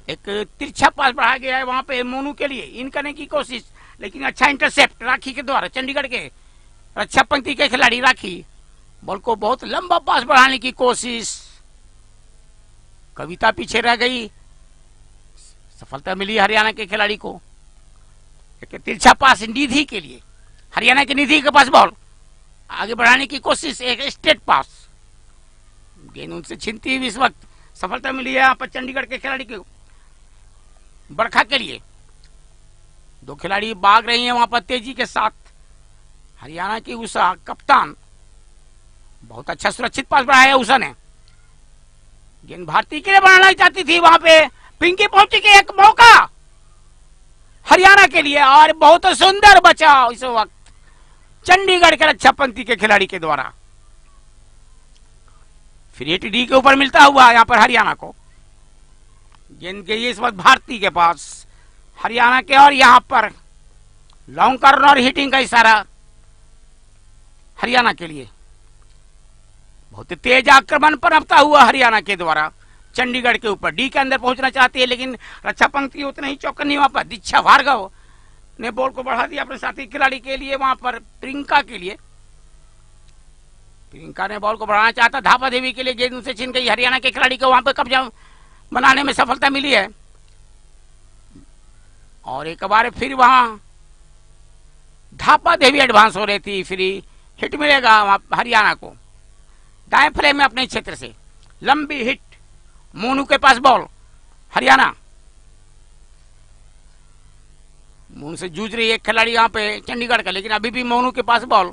एक तिरछा पास बढ़ा गया है वहां पे मोनू के लिए, इन करने की कोशिश, लेकिन अच्छा इंटरसेप्ट राखी के द्वारा। चंडीगढ़ के रक्षा पंक्ति के खिलाड़ी राखी बॉल को बहुत लंबा पास बढ़ाने की कोशिश, कविता पीछे रह गई। सफलता मिली हरियाणा के खिलाड़ी को। एक तिरछा पास निधि के लिए, हरियाणा के निधि के पास बॉल आगे बढ़ाने की कोशिश, एक स्ट्रेट पास, गेंद उनसे छीनती हुई इस वक्त सफलता मिली है यहाँ पर चंडीगढ़ के खिलाड़ी को। बरखा के लिए 2 खिलाड़ी भाग रही हैं वहां पर तेजी के साथ। हरियाणा की उषा कप्तान बहुत अच्छा सुरक्षित पास बढ़ाया उषा ने। गेंद भारती के लिए बढ़ाना चाहती थी, वहां पे पिंकी पहुंची के एक मौका हरियाणा के लिए और बहुत सुंदर बचाव इस वक्त चंडीगढ़ के रक्षा पंक्ति के खिलाड़ी के द्वारा। फ्री हिट डी के ऊपर मिलता हुआ यहां पर हरियाणा को। गेंद गई इस वक्त भारती के पास हरियाणा के, और यहां पर लॉन्ग कॉर्नर हिटिंग का इशारा हरियाणा के लिए। बहुत तेज आक्रमण पनपता हुआ हरियाणा के द्वारा चंडीगढ़ के ऊपर। डी के अंदर पहुंचना चाहती है, लेकिन रक्षा पंक्ति उतना ही चौकन्नी वहां पर। दीक्षा भार्गव ने बॉल को बढ़ा दिया अपने साथी खिलाड़ी के लिए, वहां पर प्रियंका के लिए। प्रियंका ने बॉल को बढ़ाना चाहता धापा देवी के लिए, गेंद उनसे छीन गई। हरियाणा के खिलाड़ी को वहां पर कब्जा बनाने में सफलता मिली है। और एक बार फिर वहां धापा देवी एडवांस हो रही थी। फ्री हिट मिलेगा हरियाणा को दाएं फ्रेम में अपने क्षेत्र से। लंबी हिट, मोनू के पास बॉल, हरियाणा मोनू से जूझ रही है खिलाड़ी यहां पे चंडीगढ़ का, लेकिन अभी भी मोनू के पास बॉल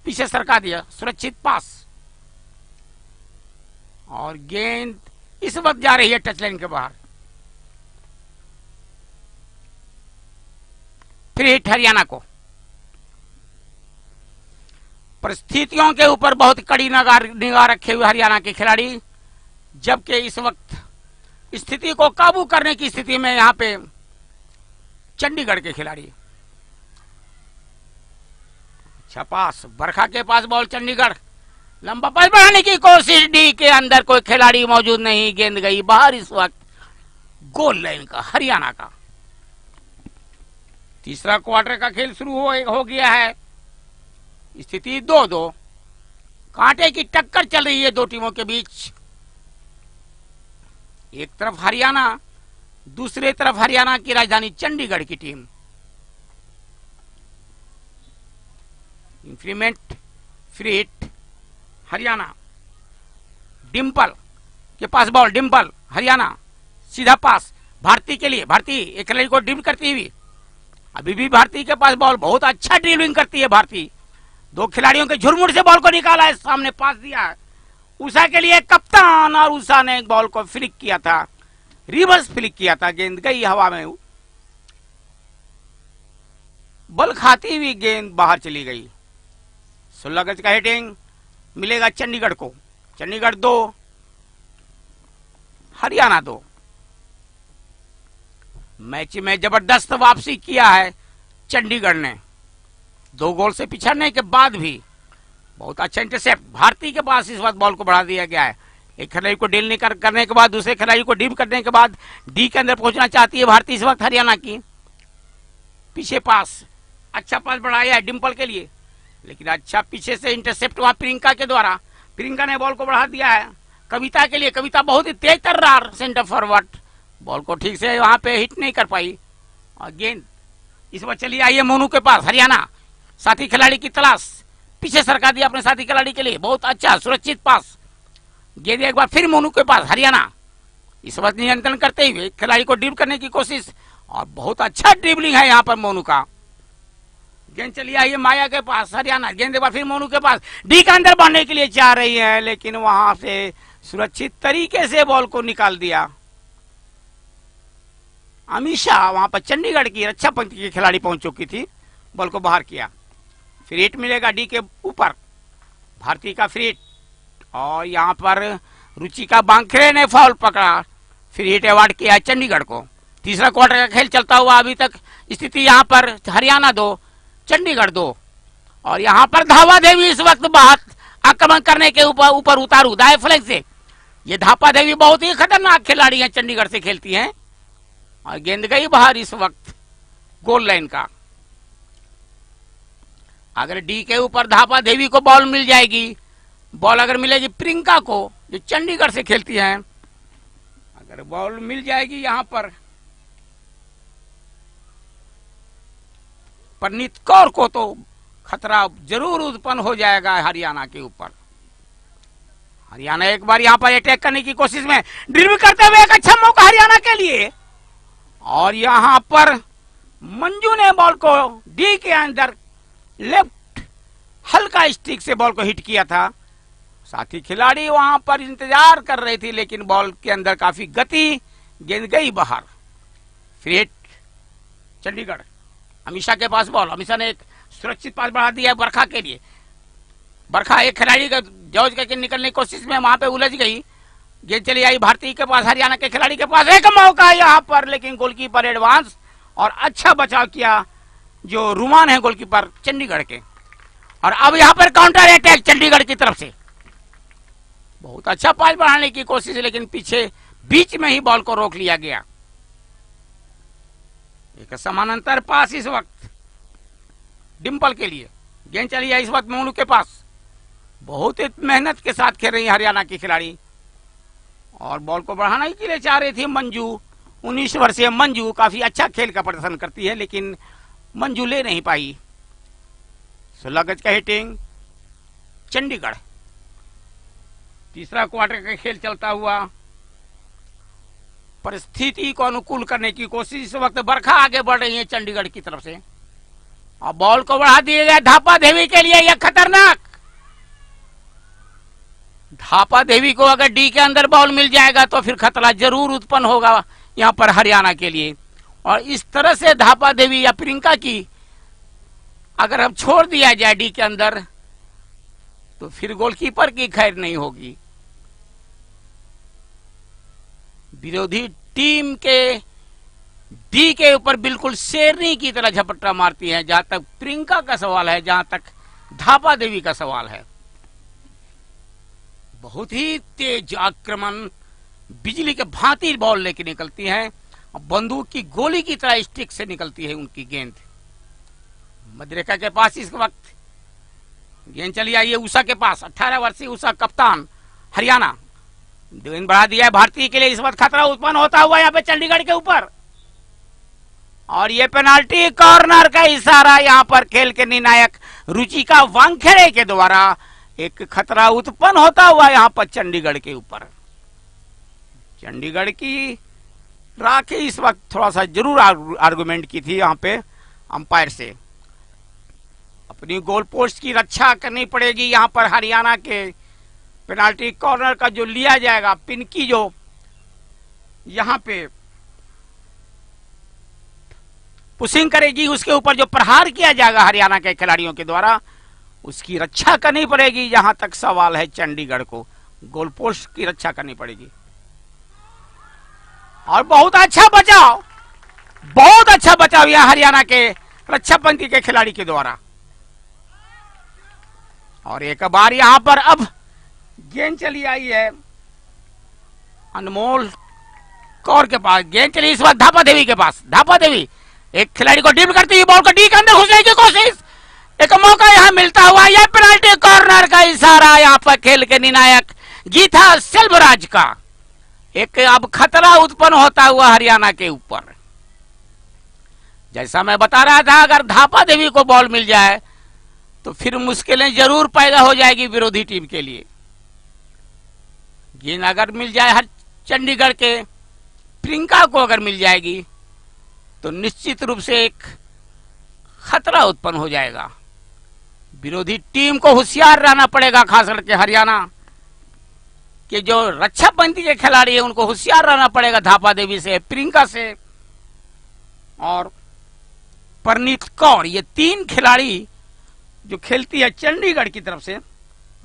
पीछे सरका दिया। सुरक्षित पास और गेंद इस वक्त जा रही है टच लाइन के बाहर। फिर हिट हरियाणा को। परिस्थितियों के ऊपर बहुत कड़ी निगाह रखे हुए हरियाणा के खिलाड़ी, जबकि इस वक्त स्थिति को काबू करने की स्थिति में यहां पे चंडीगढ़ के खिलाड़ी। अच्छा पास, बरखा के पास बॉल, चंडीगढ़ लंबा पास बढ़ाने की कोशिश, डी के अंदर कोई खिलाड़ी मौजूद नहीं, गेंद गई बाहर। इस वक्त गोल लाइन का हरियाणा का तीसरा क्वार्टर का खेल शुरू हो गया है। स्थिति 2-2, कांटे की टक्कर चल रही है दो टीमों के बीच। एक तरफ हरियाणा, दूसरी तरफ हरियाणा की राजधानी चंडीगढ़ की team. Implement free hit Haryana, Dimple के पास बॉल, डिंपल हरियाणा, सीधा पास भारती के लिए। भारती एक खिलाड़ी को ड्रिबल करती हुई, अभी भी भारती के पास बॉल, बहुत अच्छा ड्रिबलिंग करती है भारती। दो खिलाड़ियों के झुरमुट से बॉल को निकाला है, सामने पास दिया है उषा के लिए कप्तान, और उषा ने बॉल को फ्लिक किया था, रिवर्स फ्लिक किया था, गेंद गई हवा में, बल खाती हुई गेंद बाहर चली गई। 16 गज का हिटिंग मिलेगा चंडीगढ़ को। चंडीगढ़ 2, हरियाणा 2। मैच में जबरदस्त वापसी किया है चंडीगढ़ ने, 2 गोल से पिछड़ने के बाद भी बहुत अच्छा इंटरसेप्ट। भारती के पास इस वक्त बॉल को बढ़ा दिया गया है, एक खिलाड़ी को डील नहीं करने के बाद दूसरे खिलाड़ी को डीप करने के बाद डी के अंदर पहुंचना चाहती है भारती इस वक्त हरियाणा की। पीछे पास, अच्छा पास बढ़ाया है डिंपल के लिए, लेकिन अच्छा पीछे से इंटरसेप्ट हुआ प्रियंका के द्वारा। प्रियंका ने बॉल को बढ़ा दिया है कविता के लिए, कविता बहुत ही तेज तर्रार सेंटर फॉरवर्ड, बॉल को ठीक से वहां पे हिट नहीं कर पाई, और गेंद इस वक्त चली आई है मोनू के पास। हरियाणा साथी खिलाड़ी की तलाश, पीछे सरका दिया अपने साथी खिलाड़ी के लिए, बहुत अच्छा सुरक्षित पास, गेंद एक बार फिर मोनू के पास। हरियाणा इस वक्त नियंत्रण करते हुए खिलाड़ी को ड्रिबल करने की कोशिश, और बहुत अच्छा ड्रिबलिंग है यहाँ पर मोनू का। गेंद चली आई है माया के पास, हरियाणा गेंद एक बार फिर मोनू के पास, डी के अंदर बढ़ने के लिए चाह रही है, लेकिन वहां से सुरक्षित तरीके से बॉल को निकाल दिया। अमीषा वहां पर चंडीगढ़ की रक्षा पंक्ति की खिलाड़ी पहुंच चुकी थी, बॉल को बाहर किया। फ्री हिट मिलेगा डी के ऊपर, भारती का फ्री हिट, और यहाँ पर रुचिका बांखरे ने फाउल पकड़ा, फ्री हिट अवार्ड किया चंडीगढ़ को। तीसरा क्वार्टर का खेल चलता हुआ अभी तक स्थिति यहाँ पर हरियाणा 2 चंडीगढ़ 2, और यहाँ पर धावा देवी इस वक्त बाहर आक्रमण करने के ऊपर उतारू दाएं फ्लैंक से। ये धापा देवी बहुत ही खतरनाक खिलाड़ी है, चंडीगढ़ से खेलती हैं, और गेंद गई बाहर इस वक्त गोल लाइन का। अगर डी के ऊपर धापा देवी को बॉल मिल जाएगी, बॉल अगर मिलेगी प्रियंका को जो चंडीगढ़ से खेलती हैं, अगर बॉल मिल जाएगी यहां पर परनीत कौर को, तो खतरा जरूर उत्पन्न हो जाएगा हरियाणा के ऊपर। हरियाणा एक बार यहां पर अटैक करने की कोशिश में, ड्रिबल करते हुए एक अच्छा मौका हरियाणा के लिए, और यहां पर मंजू ने बॉल को डी के अंदर लेफ्ट हल्का स्टिक से बॉल को हिट किया था। साथी खिलाड़ी वहां पर इंतजार कर रही थी, लेकिन बॉल के अंदर काफी गति, गेंद गई बाहर। फ्री हिट चंडीगढ़, अमीषा के पास बॉल, अमीषा ने एक सुरक्षित पास बढ़ा दिया बरखा के लिए। बरखा एक खिलाड़ी का जॉर्ज करके निकलने की कोशिश में वहां पे उलझ गई, गेंद चली आई भारती के पास, हरियाणा के खिलाड़ी के पास एक मौका यहाँ पर, लेकिन गोलकीपर एडवांस और अच्छा बचाव किया जो रुमान है गोलकीपर चंडीगढ़ के। और अब यहाँ पर काउंटर अटैक चंडीगढ़ की तरफ से, बहुत अच्छा पास बढ़ाने की कोशिश, लेकिन पीछे बीच में ही बॉल को रोक लिया गया। एक समानांतर पास इस वक्त डिंपल के लिए, गेंद चली है इस वक्त मोनू के पास, बहुत ही मेहनत के साथ खेल रही है हरियाणा की खिलाड़ी, और बॉल को बढ़ाने के लिए चाह रही थी मंजू। 19 वर्षीय मंजू काफी अच्छा खेल का प्रदर्शन करती है, लेकिन मंजू ले नहीं पाई। 16 गज का हिटिंग चंडीगढ़। तीसरा क्वार्टर का खेल चलता हुआ, परिस्थिति को अनुकूल करने की कोशिश इस वक्त बरखा आगे बढ़ रही है चंडीगढ़ की तरफ से, और बॉल को बढ़ा दिया गया धापा देवी के लिए। यह खतरनाक धापा देवी को अगर डी के अंदर बॉल मिल जाएगा तो फिर खतरा जरूर उत्पन्न होगा यहां पर हरियाणा के लिए। और इस तरह से धापा देवी या प्रियंका की अगर अब छोड़ दिया जाए डी के अंदर, तो फिर गोलकीपर की खैर नहीं होगी। विरोधी टीम के डी के ऊपर बिल्कुल शेरनी की तरह झपट्टा मारती है। जहां तक प्रियंका का सवाल है, जहां तक धापा देवी का सवाल है, बहुत ही तेज आक्रमण, बिजली के भांति बॉल लेके निकलती है, बंदूक की गोली की तरह स्टिक से निकलती है उनकी गेंद। मध्यरेखा के पास इस वक्त गेंद चली आई है उषा के पास। 18 वर्षीय उषा कप्तान हरियाणा, गेंद बढ़ा दिया है भारतीय के लिए। इस वक्त खतरा उत्पन्न होता हुआ यहाँ पे चंडीगढ़ के ऊपर, और ये पेनाल्टी कॉर्नर का इशारा यहाँ पर खेल के निर्णायक रुचिका वानखेड़े के द्वारा एक खतरा उत्पन्न होता हुआ यहाँ पर चंडीगढ़ के ऊपर। चंडीगढ़ की राखी इस वक्त थोड़ा सा जरूर आर्गुमेंट की थी यहाँ पे अंपायर से। अपनी गोल पोस्ट की रक्षा करनी पड़ेगी यहाँ पर हरियाणा के। पेनाल्टी कॉर्नर का जो लिया जाएगा, पिनकी जो यहाँ पे पुशिंग करेगी, उसके ऊपर जो प्रहार किया जाएगा हरियाणा के खिलाड़ियों के द्वारा, उसकी रक्षा करनी पड़ेगी। जहां तक सवाल है चंडीगढ़ को गोल पोस्ट की रक्षा करनी पड़ेगी। और बहुत अच्छा बचाव, बहुत अच्छा बचाव यहां हरियाणा के रक्षा पंक्ति के खिलाड़ी के द्वारा। और एक बार यहां पर अब गेंद चली आई है अनमोल कौर के पास। गेंद चली इस वक्त धापा देवी के पास। धापा देवी एक खिलाड़ी को ड्रिबल करती हुई बॉल को डी के अंदर घुसने की कोशिश, एक मौका यहां मिलता हुआ। यह पेनाल्टी कॉर्नर का इशारा यहां पर खेल के निर्णायक गीता सेल्वराज का। एक अब खतरा उत्पन्न होता हुआ हरियाणा के ऊपर। जैसा मैं बता रहा था, अगर धापा देवी को बॉल मिल जाए तो फिर मुश्किलें जरूर पैदा हो जाएगी विरोधी टीम के लिए। गेंद अगर मिल जाए हर चंडीगढ़ के प्रियंका को अगर मिल जाएगी तो निश्चित रूप से एक खतरा उत्पन्न हो जाएगा। विरोधी टीम को होशियार रहना पड़ेगा, खास करके हरियाणा के जो रक्षा पंक्ति के खिलाड़ी है उनको होशियार रहना पड़ेगा। धापा देवी से, प्रियंका से और परनीत कौर, ये तीन खिलाड़ी जो खेलती है चंडीगढ़ की तरफ से,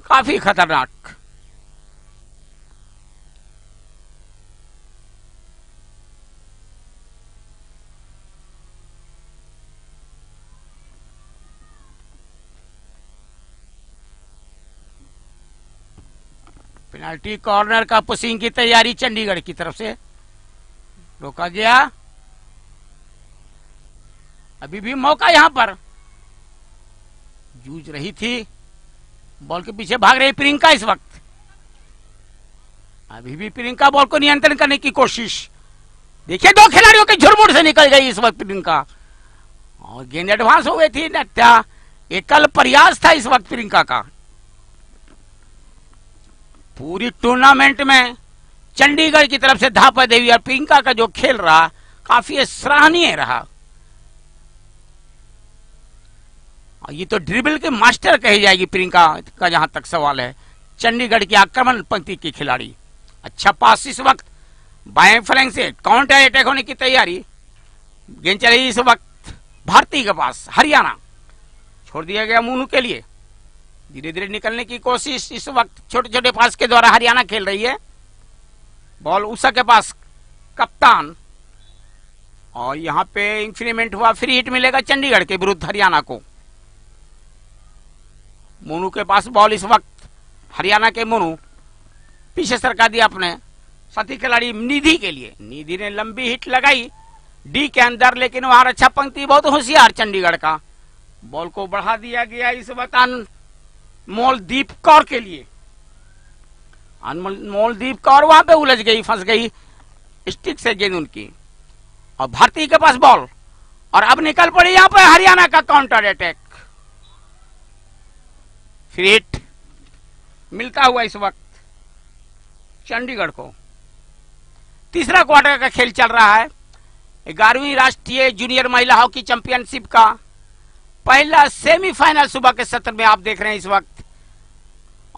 काफी खतरनाक। पेनाल्टी कॉर्नर का पुशिंग की तैयारी चंडीगढ़ की तरफ से, रोका गया। अभी भी मौका यहां पर, जूझ रही थी, बॉल के पीछे भाग रही प्रियंका इस वक्त। अभी भी प्रियंका बॉल को नियंत्रण करने की कोशिश। देखिए दो खिलाड़ियों के झुरमुट से निकल गई इस वक्त प्रियंका, और गेंद एडवांस हो गई थी। नत्या एकल प्रयास था इस वक्त प्रियंका का। पूरी टूर्नामेंट में चंडीगढ़ की तरफ से धापा देवी और प्रियंका का जो खेल रहा काफी सराहनीय रहा। और ये तो ड्रिबल के मास्टर कही जाएगी प्रियंका का, जहां तक सवाल है। चंडीगढ़ की आक्रमण पंक्ति की खिलाड़ी। अच्छा पास इस वक्त बाएं फ्लैंक से काउंटर अटैक होने की तैयारी। गेंद चली इस वक्त भारती के पास। हरियाणा छोड़ दिया गया मोनू के लिए, धीरे धीरे निकलने की कोशिश। इस वक्त छोटे छोटे पास के द्वारा हरियाणा खेल रही है। बॉल उषा के पास, कप्तान, और यहां पे इंक्रीमेंट हुआ, फ्री हिट मिलेगा चंडीगढ़ के विरुद्ध हरियाणा को। मोनू के पास बॉल इस वक्त, हरियाणा के मोनू पीछे सरका दिया अपने साथी खिलाड़ी निधि के लिए। निधि ने लंबी हिट लगाई डी के अंदर, लेकिन वहां रक्षा पंक्ति बहुत होशियार चंडीगढ़ का। बॉल को बढ़ा दिया गया इस वक्त अनमोलदीप कौर के लिए। अनमोलदीप कौर वहां पे उलझ गई, फंस गई स्टिक से गेंद उनकी, और भारती के पास बॉल, और अब निकल पड़ी यहां पर हरियाणा का काउंटर अटैक। फ्री हिट मिलता हुआ इस वक्त चंडीगढ़ को। तीसरा क्वार्टर का खेल चल रहा है 11वीं राष्ट्रीय जूनियर महिला हॉकी चैंपियनशिप का पहला सेमीफाइनल सुबह के सत्र में आप देख रहे हैं इस वक्त।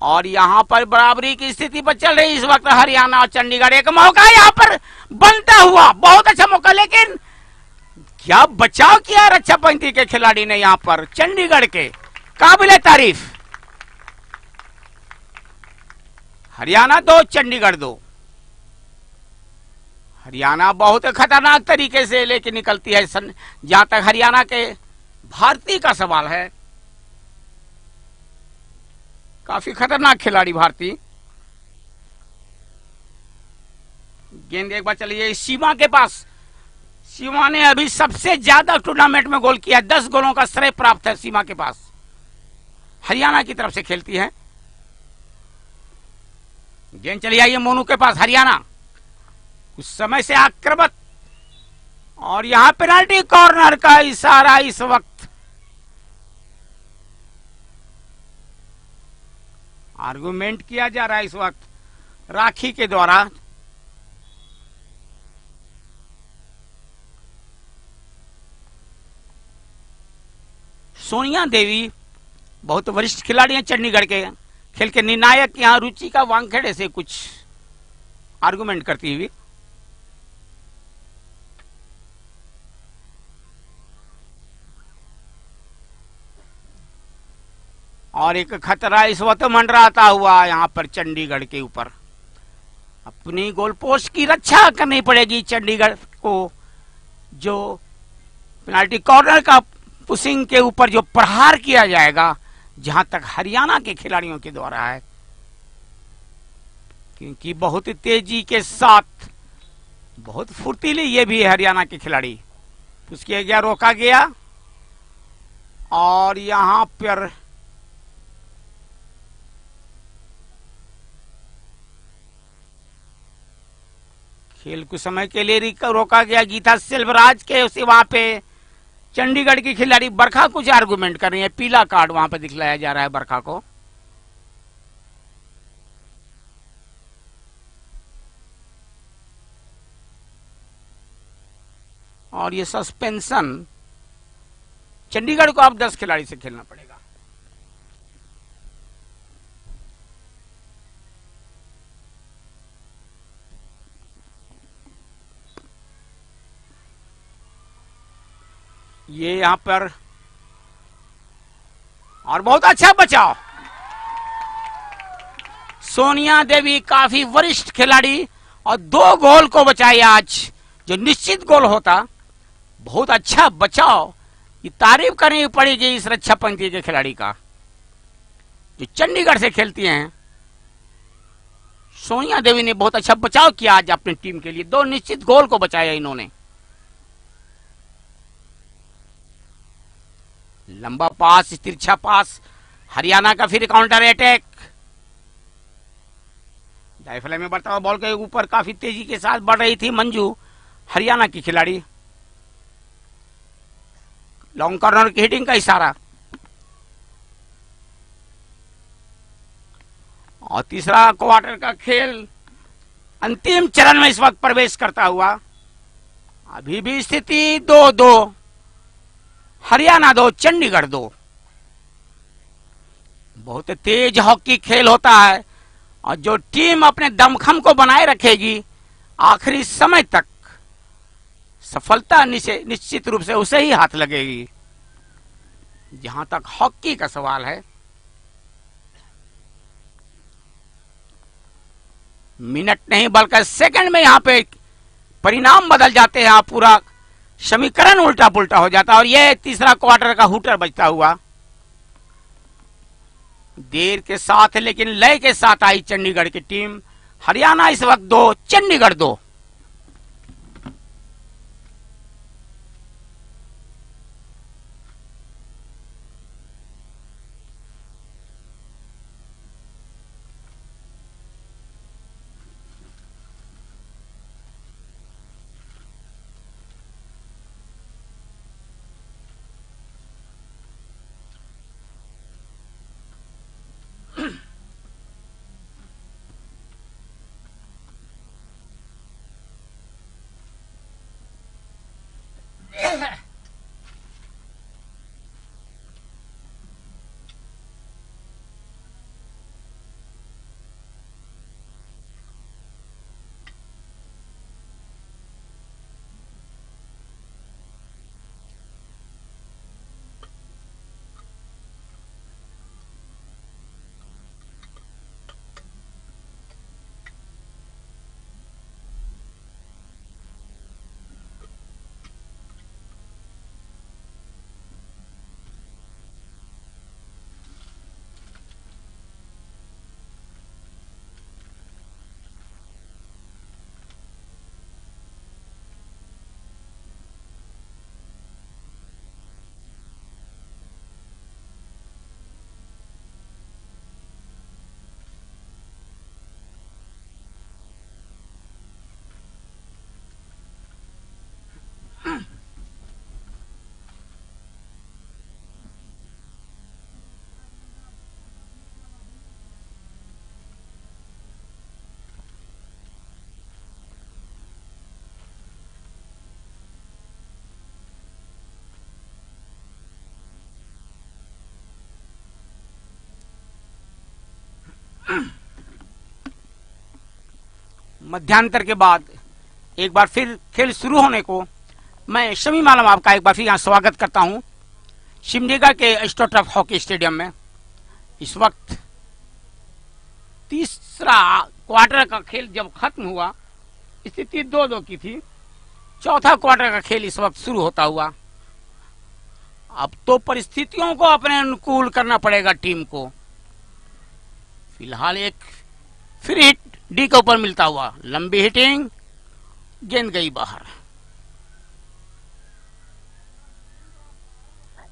और यहां पर बराबरी की स्थिति पर चल रही इस वक्त हरियाणा और चंडीगढ़। एक मौका यहां पर बनता हुआ, बहुत अच्छा मौका, लेकिन क्या बचाव किया रक्षा पंक्ति के खिलाड़ी ने यहां पर चंडीगढ़ के, काबिले तारीफ। हरियाणा 2 चंडीगढ़ 2। हरियाणा बहुत खतरनाक तरीके से लेके निकलती है। जहां तक हरियाणा के भारती का सवाल है, काफी खतरनाक खिलाड़ी भारती। गेंद एक बार चली गई सीमा के पास। सीमा ने अभी सबसे ज्यादा टूर्नामेंट में गोल किया, 10 गोलों का श्रेय प्राप्त है सीमा के पास। हरियाणा की तरफ से खेलती है। गेंद चली आई है मोनू के पास। हरियाणा कुछ समय से आक्रमक, और यहां पेनाल्टी कॉर्नर का इशारा इस वक्त। आर्गुमेंट किया जा रहा है इस वक्त राखी के द्वारा। सोनिया देवी बहुत वरिष्ठ खिलाड़ी हैं चंडीगढ़ के, खेल के निर्णायक, यहां रुचि का वानखेड़े से कुछ आर्गुमेंट करती हुई। और एक खतरा इस वक्त मंडराता हुआ यहां पर चंडीगढ़ के ऊपर। अपनी गोल पोस्ट की रक्षा करनी पड़ेगी चंडीगढ़ को। जो पेनाल्टी कॉर्नर का पुशिंग के ऊपर जो प्रहार किया जाएगा, जहां तक हरियाणा के खिलाड़ियों के द्वारा है, क्योंकि बहुत तेजी के साथ, बहुत फुर्तीली ये भी है हरियाणा के खिलाड़ी। पुश किया गया, रोका गया, और यहां पर खेल कुछ समय के लिए रोका गया। गीता सिल्वराज के उसे वहां पे चंडीगढ़ की खिलाड़ी बरखा कुछ आर्गुमेंट कर रही है। पीला कार्ड वहां पर दिखलाया जा रहा है बरखा को। और ये सस्पेंशन, चंडीगढ़ को अब 10 खिलाड़ी से खेलना पड़ेगा। ये यहां पर, और बहुत अच्छा बचाव। सोनिया देवी काफी वरिष्ठ खिलाड़ी, और 2 गोल को बचाई आज, जो निश्चित गोल होता। बहुत अच्छा बचाव, ये तारीफ करनी पड़ेगी इस रक्षा पंक्ति के खिलाड़ी का, जो चंडीगढ़ से खेलती हैं। सोनिया देवी ने बहुत अच्छा बचाव किया आज अपनी टीम के लिए। 2 निश्चित गोल को बचाया इन्होंने। लंबा पास, तिरछा पास, हरियाणा का फिर काउंटर अटैक। डायफलाई में बढ़ता हुआ बॉल के ऊपर काफी तेजी के साथ बढ़ रही थी मंजू, हरियाणा की खिलाड़ी। लॉन्ग कॉर्नर की हिटिंग का इशारा। और तीसरा क्वार्टर का खेल अंतिम चरण में इस वक्त प्रवेश करता हुआ। अभी भी स्थिति 2-2, हरियाणा 2 चंडीगढ़ 2। बहुत तेज हॉकी खेल होता है, और जो टीम अपने दमखम को बनाए रखेगी आखिरी समय तक, सफलता निश्चित रूप से उसे ही हाथ लगेगी। जहां तक हॉकी का सवाल है, मिनट नहीं बल्कि सेकंड में यहां पे परिणाम बदल जाते हैं। पूरा समीकरण उल्टा पुल्टा हो जाता है। और यह तीसरा क्वार्टर का हुटर बजता हुआ, देर के साथ लेकिन लय के साथ आई चंडीगढ़ की टीम। हरियाणा इस वक्त 2 चंडीगढ़ 2। मध्यांतर के बाद एक बार फिर खेल शुरू होने को मैं शमी आलम आपका एक बार फिर यहाँ स्वागत करता हूँ सिमडेगा के एस्ट्रोटर्फ हॉकी स्टेडियम में। इस वक्त तीसरा क्वार्टर का खेल जब खत्म हुआ, स्थिति 2-2 की थी। चौथा क्वार्टर का खेल इस वक्त शुरू होता हुआ। अब तो परिस्थितियों को अपने अनुकूल करना पड़ेगा टीम को। फिलहाल एक फ्री हिट डी के ऊपर मिलता हुआ, लंबी हिटिंग, गेंद गई बाहर।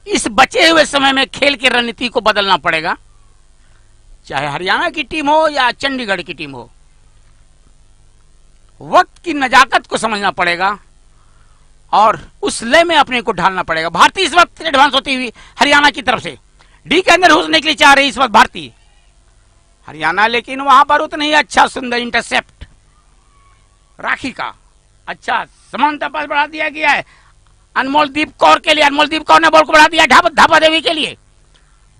इस बचे हुए समय में खेल की रणनीति को बदलना पड़ेगा, चाहे हरियाणा की टीम हो या चंडीगढ़ की टीम हो। वक्त की नजाकत को समझना पड़ेगा और उस लय में अपने को ढालना पड़ेगा। भारतीय इस वक्त एडवांस होती हुई हरियाणा की तरफ से डी के अंदर घुसने के लिए चाह रही इस वक्त भारतीय हरियाणा, लेकिन वहां पर उतना ही अच्छा सुंदर इंटरसेप्ट राखी का अच्छा समानता पास बढ़ा दिया गया है अनमोलदीप कौर के लिए। अनमोलदीप कौर ने बॉल को बढ़ा दिया धापा देवी के लिए।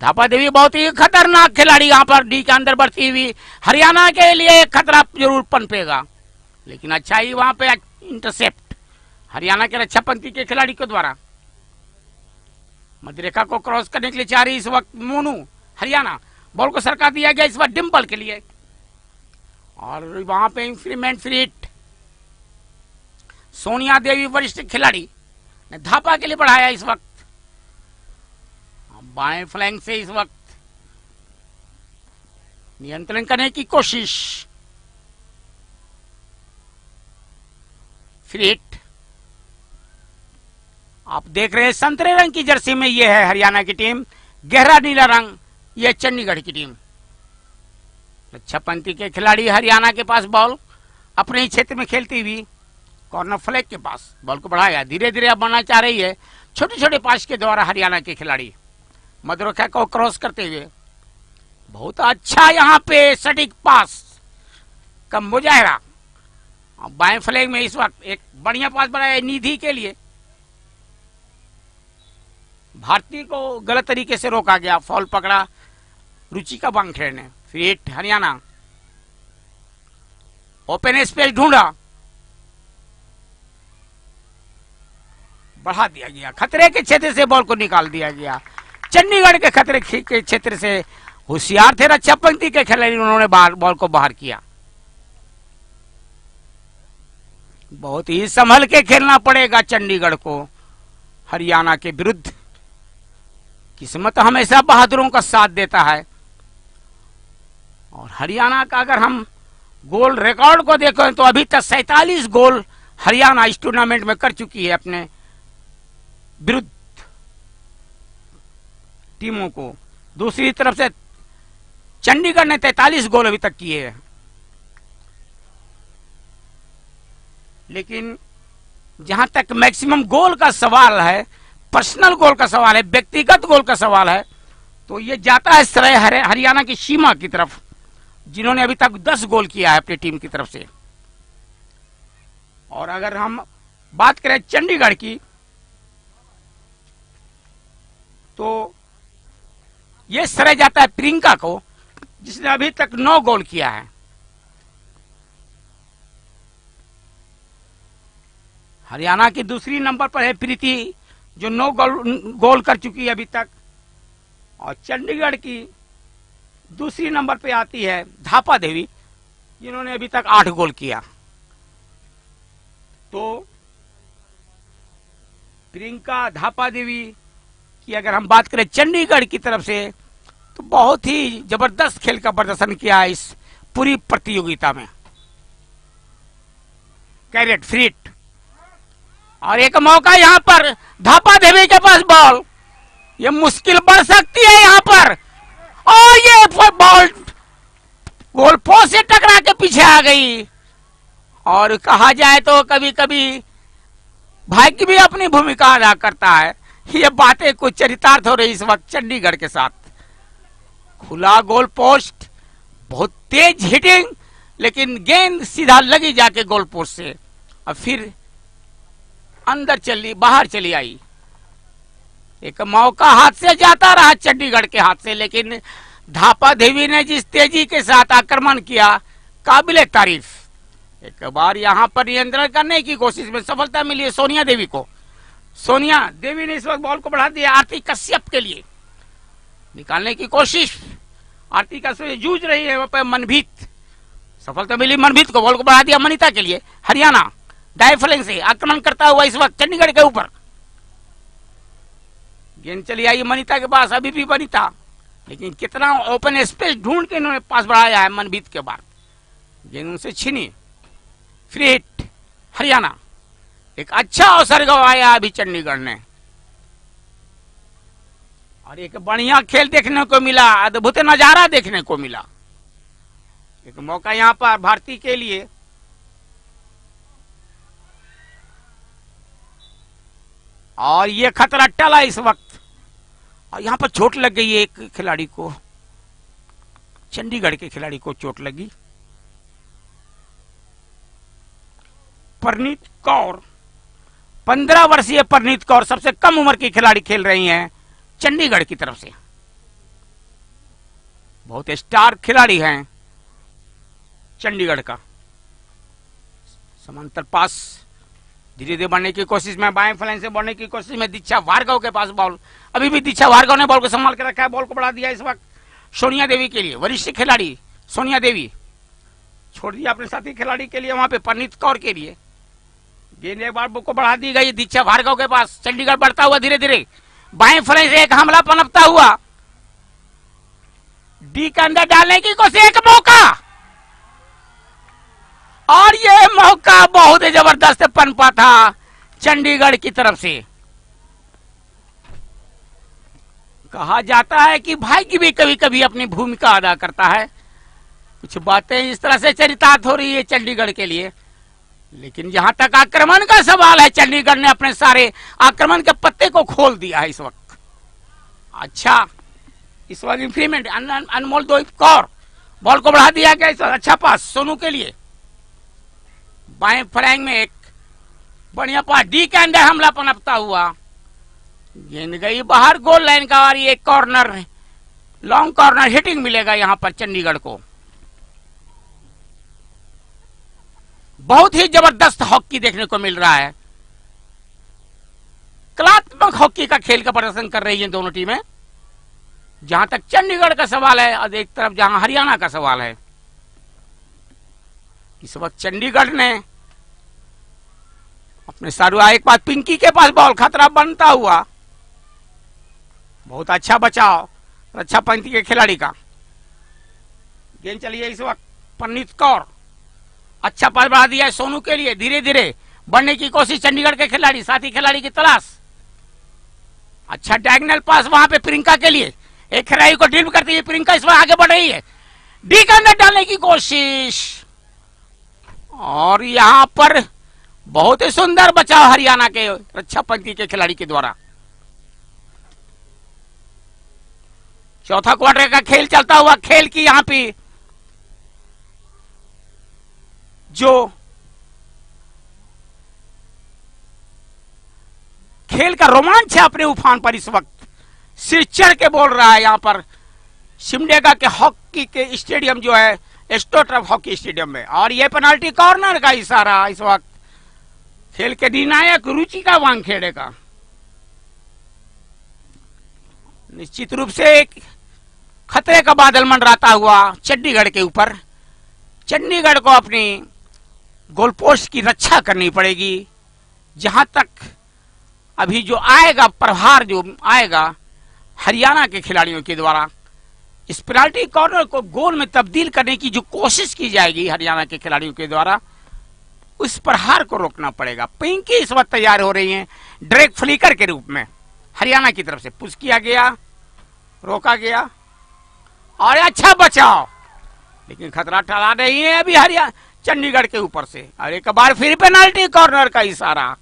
धापा देवी बहुत ही खतरनाक खिलाड़ी यहां पर डी के अंदर बढ़ती हुई हरियाणा के लिए खतरा जरूर पनपेगा, लेकिन अच्छा ही वहां पे इंटरसेप्ट हरियाणा के रक्षापंथी के खिलाड़ी के द्वारा। मध्यरेखा को क्रॉस करने के लिए चाह रही इस वक्त मोनू हरियाणा, बॉल को सरका दिया गया इस वक्त डिंपल के लिए और वहां पे increment free hit. Sonia Devi वरिष्ठ खिलाड़ी ने धापा के लिए बढ़ाया इस वक्त। बाएं फ्लैंक से इस वक्त नियंत्रण करने की कोशिश। Free hit. आप देख रहे हैं संतरे रंग की जर्सी में यह है हरियाणा की टीम, गहरा नीला रंग यह चंडीगढ़ की टीम। रक्षापंथी के खिलाड़ी हरियाणा के पास बॉल अपने ही क्षेत्र में खेलती हुई कॉर्नर फ्लैग के पास बॉल को बढ़ाया। धीरे धीरे अब बढ़ना चाह रही है छोटे छोटे पास के द्वारा हरियाणा के खिलाड़ी। मध्यरेखा को क्रॉस करते हुए बहुत अच्छा यहां पे सटीक पास का मुजाहरा। बाएं फ्लैग में इस वक्त एक बढ़िया पास बढ़ाया निधि के लिए। भारतीय को गलत तरीके से रोका गया, फॉल पकड़ा रुचिका वानखेड़े ने। Free hit Haryana. Open space ढूंढा, बढ़ा दिया गया। खतरे के क्षेत्र से बॉल को निकाल दिया गया। चंडीगढ़ के खतरे के क्षेत्र से होशियार थे रक्षापंथी के खिलाड़ी, उन्होंने बॉल को बाहर किया। बहुत ही संभल के खेलना पड़ेगा चंडीगढ़ को हरियाणा के विरुद्ध। किस्मत हमेशा बहादुरों का साथ देता है और हरियाणा का अगर हम गोल रिकॉर्ड को देखें तो अभी तक 47 गोल हरियाणा इस टूर्नामेंट में कर चुकी है अपने विरुद्ध टीमों को। दूसरी तरफ से चंडीगढ़ ने 43 गोल अभी तक किए हैं, लेकिन जहां तक मैक्सिमम गोल का सवाल है, पर्सनल गोल का सवाल है, व्यक्तिगत गोल का सवाल है, तो ये जाता है श्रेय हरियाणा की सीमा की तरफ, जिन्होंने अभी तक 10 गोल किया है अपनी टीम की तरफ से। और अगर हम बात करें चंडीगढ़ की तो यह श्रेय जाता है प्रियंका को, जिसने अभी तक 9 गोल किया है। हरियाणा की दूसरी नंबर पर है प्रीति, जो 9 गोल कर चुकी है अभी तक। और चंडीगढ़ की दूसरी नंबर पे आती है धापा देवी, जिन्होंने अभी तक 8 गोल किया। तो प्रियंका धापा देवी की अगर हम बात करें चंडीगढ़ की तरफ से, तो बहुत ही जबरदस्त खेल का प्रदर्शन किया है इस पूरी प्रतियोगिता में। कैरेट फ्री हिट और एक मौका यहां पर धापा देवी के पास बॉल, ये मुश्किल बढ़ सकती है यहां पर। और ये बॉल गोल पोस्ट से टकरा के पीछे आ गई। और कहा जाए तो कभी कभी भाग्य भी अपनी भूमिका अदा करता है। ये बातें कुछ चरितार्थ हो रही इस वक्त चंडीगढ़ के साथ। खुला गोल पोस्ट, बहुत तेज हिटिंग, लेकिन गेंद सीधा लगी जाके गोल पोस्ट से और फिर अंदर चली, बाहर चली आई। एक मौका हाथ से जाता रहा चंडीगढ़ के हाथ से, लेकिन धापा देवी ने जिस तेजी के साथ आक्रमण किया, काबिले तारीफ। एक बार यहां पर नियंत्रण करने की कोशिश में सफलता मिली है सोनिया देवी को। सोनिया देवी ने इस वक्त बॉल को बढ़ा दिया आरती कश्यप के लिए, निकालने की कोशिश। आरती कश्यप जूझ रही है वहां पर मनभीत, सफलता मिली मनभीत को। बॉल को बढ़ा दिया मनीता के लिए। हरियाणा डायफलिंग से आक्रमण करता हुआ इस वक्त चंडीगढ़ के ऊपर। गेंद चली आई मनीता के पास, अभी भी मनीता, लेकिन कितना ओपन स्पेस ढूंढ के इन्होंने पास बढ़ाया है मनभीत के बाद। गेंद उनसे छीनी, फ्री हिट हरियाणा। एक अच्छा अवसर गवाया अभी चंडीगढ़ ने, और एक बढ़िया खेल देखने को मिला, अद्भुत नजारा देखने को मिला। एक मौका यहां पर भारतीय के लिए। और ये खतरा टला इस वक्त, और यहां पर चोट लग गई है एक खिलाड़ी को, चंडीगढ़ के खिलाड़ी को चोट लगी। परनीत कौर, 15 वर्षीय परनीत कौर सबसे कम उम्र की खिलाड़ी खेल रही हैं चंडीगढ़ की तरफ से। बहुत स्टार खिलाड़ी हैं चंडीगढ़ का। समांतर पास धीरे धीरे बढ़ने की कोशिश में, बाएं फ्लैंक से बढ़ने की कोशिश में दीक्षा भार्गव के पास बॉल। अभी भी दीक्षा भार्गव ने बॉल को संभाल के रखा है, बॉल को बढ़ा दिया इस वक्त सोनिया देवी के लिए। वरिष्ठ खिलाड़ी सोनिया देवी छोड़ दिया अपने साथी खिलाड़ी के लिए, वहां पे परनीत कौर के लिए। गेंद एक बार को बढ़ा दी गई दीक्षा भार्गव के पास। चंडीगढ़ बढ़ता हुआ धीरे धीरे, बाएं फ्लैंक से एक हमला पनपता हुआ, डी के अंदर डालने की कोशिश, एक मौका, और ये मौका बहुत जबरदस्त पनपा था चंडीगढ़ की तरफ से। कहा जाता है कि भाग्य भी कभी कभी अपनी भूमिका अदा करता है। कुछ बातें इस तरह से चरितार्थ हो रही है चंडीगढ़ के लिए, लेकिन जहां तक आक्रमण का सवाल है, चंडीगढ़ ने अपने सारे आक्रमण के पत्ते को खोल दिया है इस वक्त। अच्छा, इस वक्त इंफ्रीमेंट अनमोल द्वीप कौर, बॉल को बढ़ा दिया गया इस वक्त। अच्छा पास सोनू के लिए, बाएं फ्लैंक में एक बढ़िया पास, डी के अंदर हमला पनपता हुआ, गेंद गई बाहर गोल लाइन का, और ये कॉर्नर, लॉन्ग कॉर्नर हिटिंग मिलेगा यहां पर चंडीगढ़ को। बहुत ही जबरदस्त हॉकी देखने को मिल रहा है। कलात्मक हॉकी का खेल का प्रदर्शन कर रही हैं दोनों टीमें। जहां तक चंडीगढ़ का सवाल है, और एक तरफ जहां हरियाणा का सवाल है। इस वक्त चंडीगढ़ ने अपने सारुआ एक बार पिंकी के पास बॉल, खतरा बनता हुआ। बहुत अच्छा बचाव रक्षा पंथी के खिलाड़ी का। गेंद चली है इस वक्त परनीत कौर, अच्छा पास बढ़ा दिया है सोनू के लिए। धीरे धीरे बढ़ने की कोशिश चंडीगढ़ के खिलाड़ी, साथी खिलाड़ी की तलाश। अच्छा डायगोनल पास वहां पे प्रियंका के लिए, एक खिलाड़ी को ड्रिबल करती है प्रियंका, इस बार आगे बढ़ रही है, डी के अंदर डालने की कोशिश, और यहां पर बहुत ही सुंदर बचाव हरियाणा के रक्षा पंथी के खिलाड़ी के द्वारा। चौथा क्वार्टर का खेल चलता हुआ, खेल की यहां पे जो खेल का रोमांच है अपने उफान पर इस वक्त सिर चढ़ के बोल रहा है। यहां पर सिमडेगा के हॉकी के स्टेडियम जो है, एस्ट्रोटर्फ हॉकी स्टेडियम में, और यह पेनाल्टी कॉर्नर का इशारा इस वक्त खेल के निर्णायक रुचिका वानखेड़े का। निश्चित रूप से एक खतरे का बादल मंडराता हुआ चंडीगढ़ के ऊपर। चंडीगढ़ को अपनी गोल पोस्ट की रक्षा करनी पड़ेगी। जहां तक अभी जो आएगा प्रहार, जो आएगा हरियाणा के खिलाड़ियों के द्वारा, इस पेनाल्टी कॉर्नर को गोल में तब्दील करने की जो कोशिश की जाएगी हरियाणा के खिलाड़ियों के द्वारा, उस प्रहार को रोकना पड़ेगा। पिंकी इस वक्त तैयार हो रही हैं ड्रैग फ्लिकर के रूप में। हरियाणा की तरफ से पुश किया गया, रोका गया, और अच्छा बचाव, लेकिन खतरा टला रही है अभी हरियाणा चंडीगढ़ के ऊपर से। और एक बार फिर पेनाल्टी कॉर्नर का इशारा।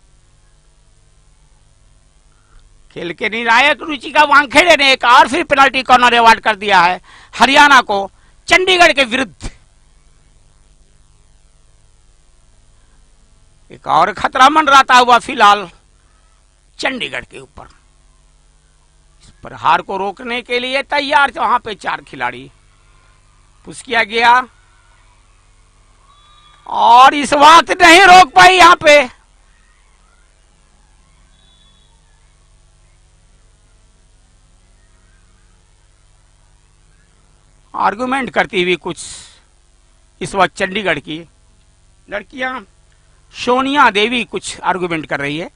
खेल के निर्णायक रुचिका वानखेड़े ने एक और फिर पेनाल्टी कॉर्नर अवार्ड कर दिया है हरियाणा को चंडीगढ़ के विरुद्ध। एक और खतरा मंडराता हुआ फिलहाल चंडीगढ़ के ऊपर। प्रहार को रोकने के लिए तैयार, वहां पे 4 खिलाड़ी पुश किया गया और इस वक्त नहीं रोक पाई। यहां पे आर्गुमेंट करती हुई कुछ इस वक्त चंडीगढ़ की लड़कियां, सोनिया देवी कुछ आर्गुमेंट कर रही है।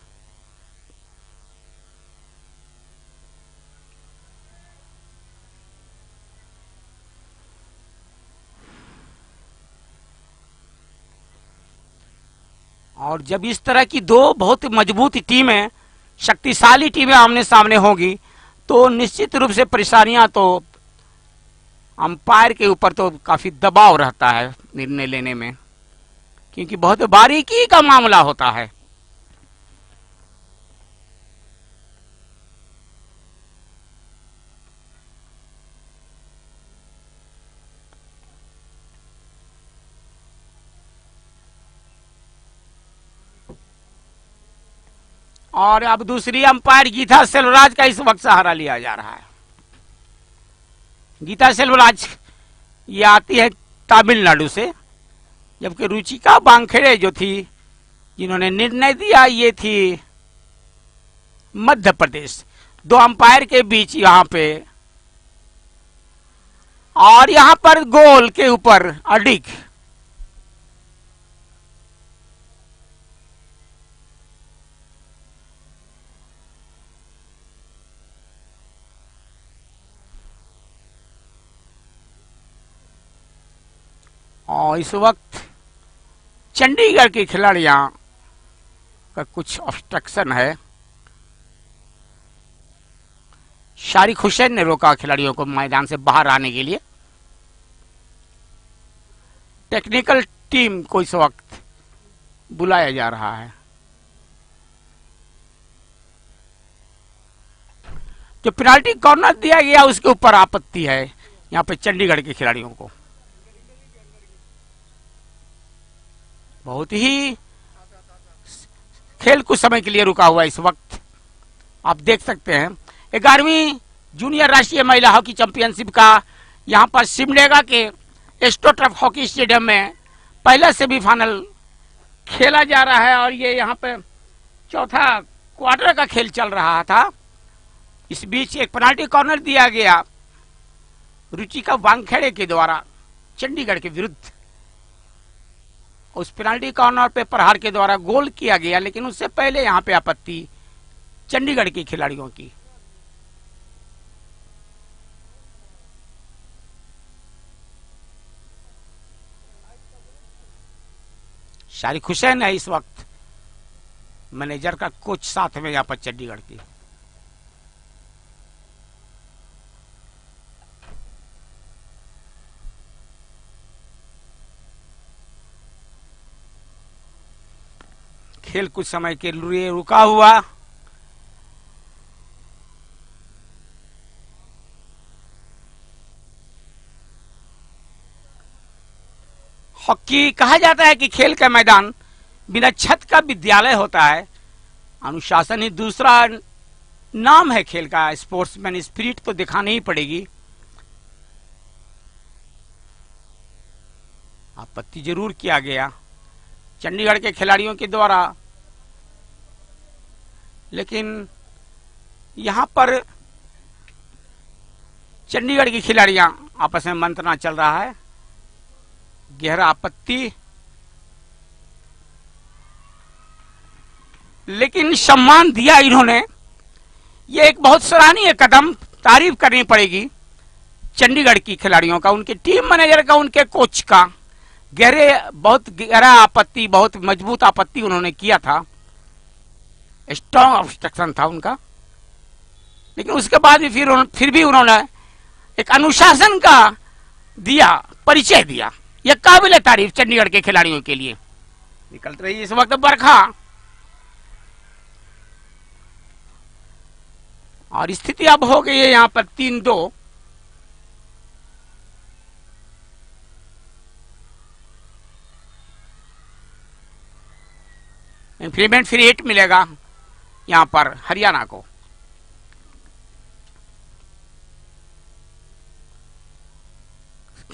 और जब इस तरह की दो बहुत मजबूत टीमें, शक्तिशाली टीमें आमने सामने होंगी तो निश्चित रूप से परेशानियां तो अंपायर के ऊपर तो काफी दबाव रहता है निर्णय लेने में, क्योंकि बहुत बारीकी का मामला होता है। और अब दूसरी अंपायर गीता सेल्वराज का इस वक्त सहारा लिया जा रहा है। गीता सेल्वराज ये आती है तमिलनाडु से, जबकि रुचिका वानखेड़े जो थी जिन्होंने निर्णय दिया ये थी मध्य प्रदेश। 2 अंपायर के बीच यहां पे, और यहां पर गोल के ऊपर अडिग। और इस वक्त चंडीगढ़ के खिलाड़ियां का कुछ ऑब्स्ट्रक्शन है। शारिक हुसैन ने रोका खिलाड़ियों को मैदान से बाहर आने के लिए। टेक्निकल टीम को इस वक्त बुलाया जा रहा है। जो पेनाल्टी कॉर्नर दिया गया उसके ऊपर आपत्ति है यहां पे चंडीगढ़ के खिलाड़ियों को। बहुत ही खेल कुछ समय के लिए रुका हुआ इस वक्त। आप देख सकते हैं 11वीं जूनियर राष्ट्रीय महिला हॉकी चैंपियनशिप का यहां पर सिमडेगा के एस्ट्रोटर्फ हॉकी स्टेडियम में पहला सेमीफाइनल खेला जा रहा है और ये यहां पर चौथा क्वार्टर का खेल चल रहा था। इस बीच एक पेनाल्टी कॉर्नर दिया गया रुचिका वानखेड़े के द्वारा चंडीगढ़ के विरुद्ध। उस पेनाल्टी कॉर्नर पे प्रहार के द्वारा गोल किया गया, लेकिन उससे पहले यहां पे आपत्ति चंडीगढ़ के खिलाड़ियों की। शारिक हुसैन है इस वक्त मैनेजर का कोच साथ में यहां पर चंडीगढ़ की। खेल कुछ समय के लिए रुका हुआ। हॉकी कहा जाता है कि खेल का मैदान बिना छत का विद्यालय होता है। अनुशासन ही दूसरा नाम है खेल का। स्पोर्ट्समैन स्पिरिट तो दिखानी ही पड़ेगी। आपत्ति जरूर किया गया चंडीगढ़ के खिलाड़ियों के द्वारा, लेकिन यहां पर चंडीगढ़ की खिलाड़ियां आपस में मंत्रणा चल रहा है। गहरा आपत्ति, लेकिन सम्मान दिया इन्होंने। ये एक बहुत सराहनीय कदम, तारीफ करनी पड़ेगी चंडीगढ़ की खिलाड़ियों का, उनके टीम मैनेजर का, उनके कोच का। बहुत गहरा आपत्ति, बहुत मजबूत आपत्ति उन्होंने किया था। स्ट्रॉन्ग ऑब्स्ट्रक्शन था उनका, लेकिन उसके बाद भी फिर भी उन्होंने एक अनुशासन का दिया, परिचय दिया। यह काबिल तारीफ चंडीगढ़ के खिलाड़ियों के लिए। निकल रही इस वक्त बरखा और स्थिति अब हो गई है यहां पर 3-2। इंप्लीमेंट फ्री हिट मिलेगा यहां पर हरियाणा को।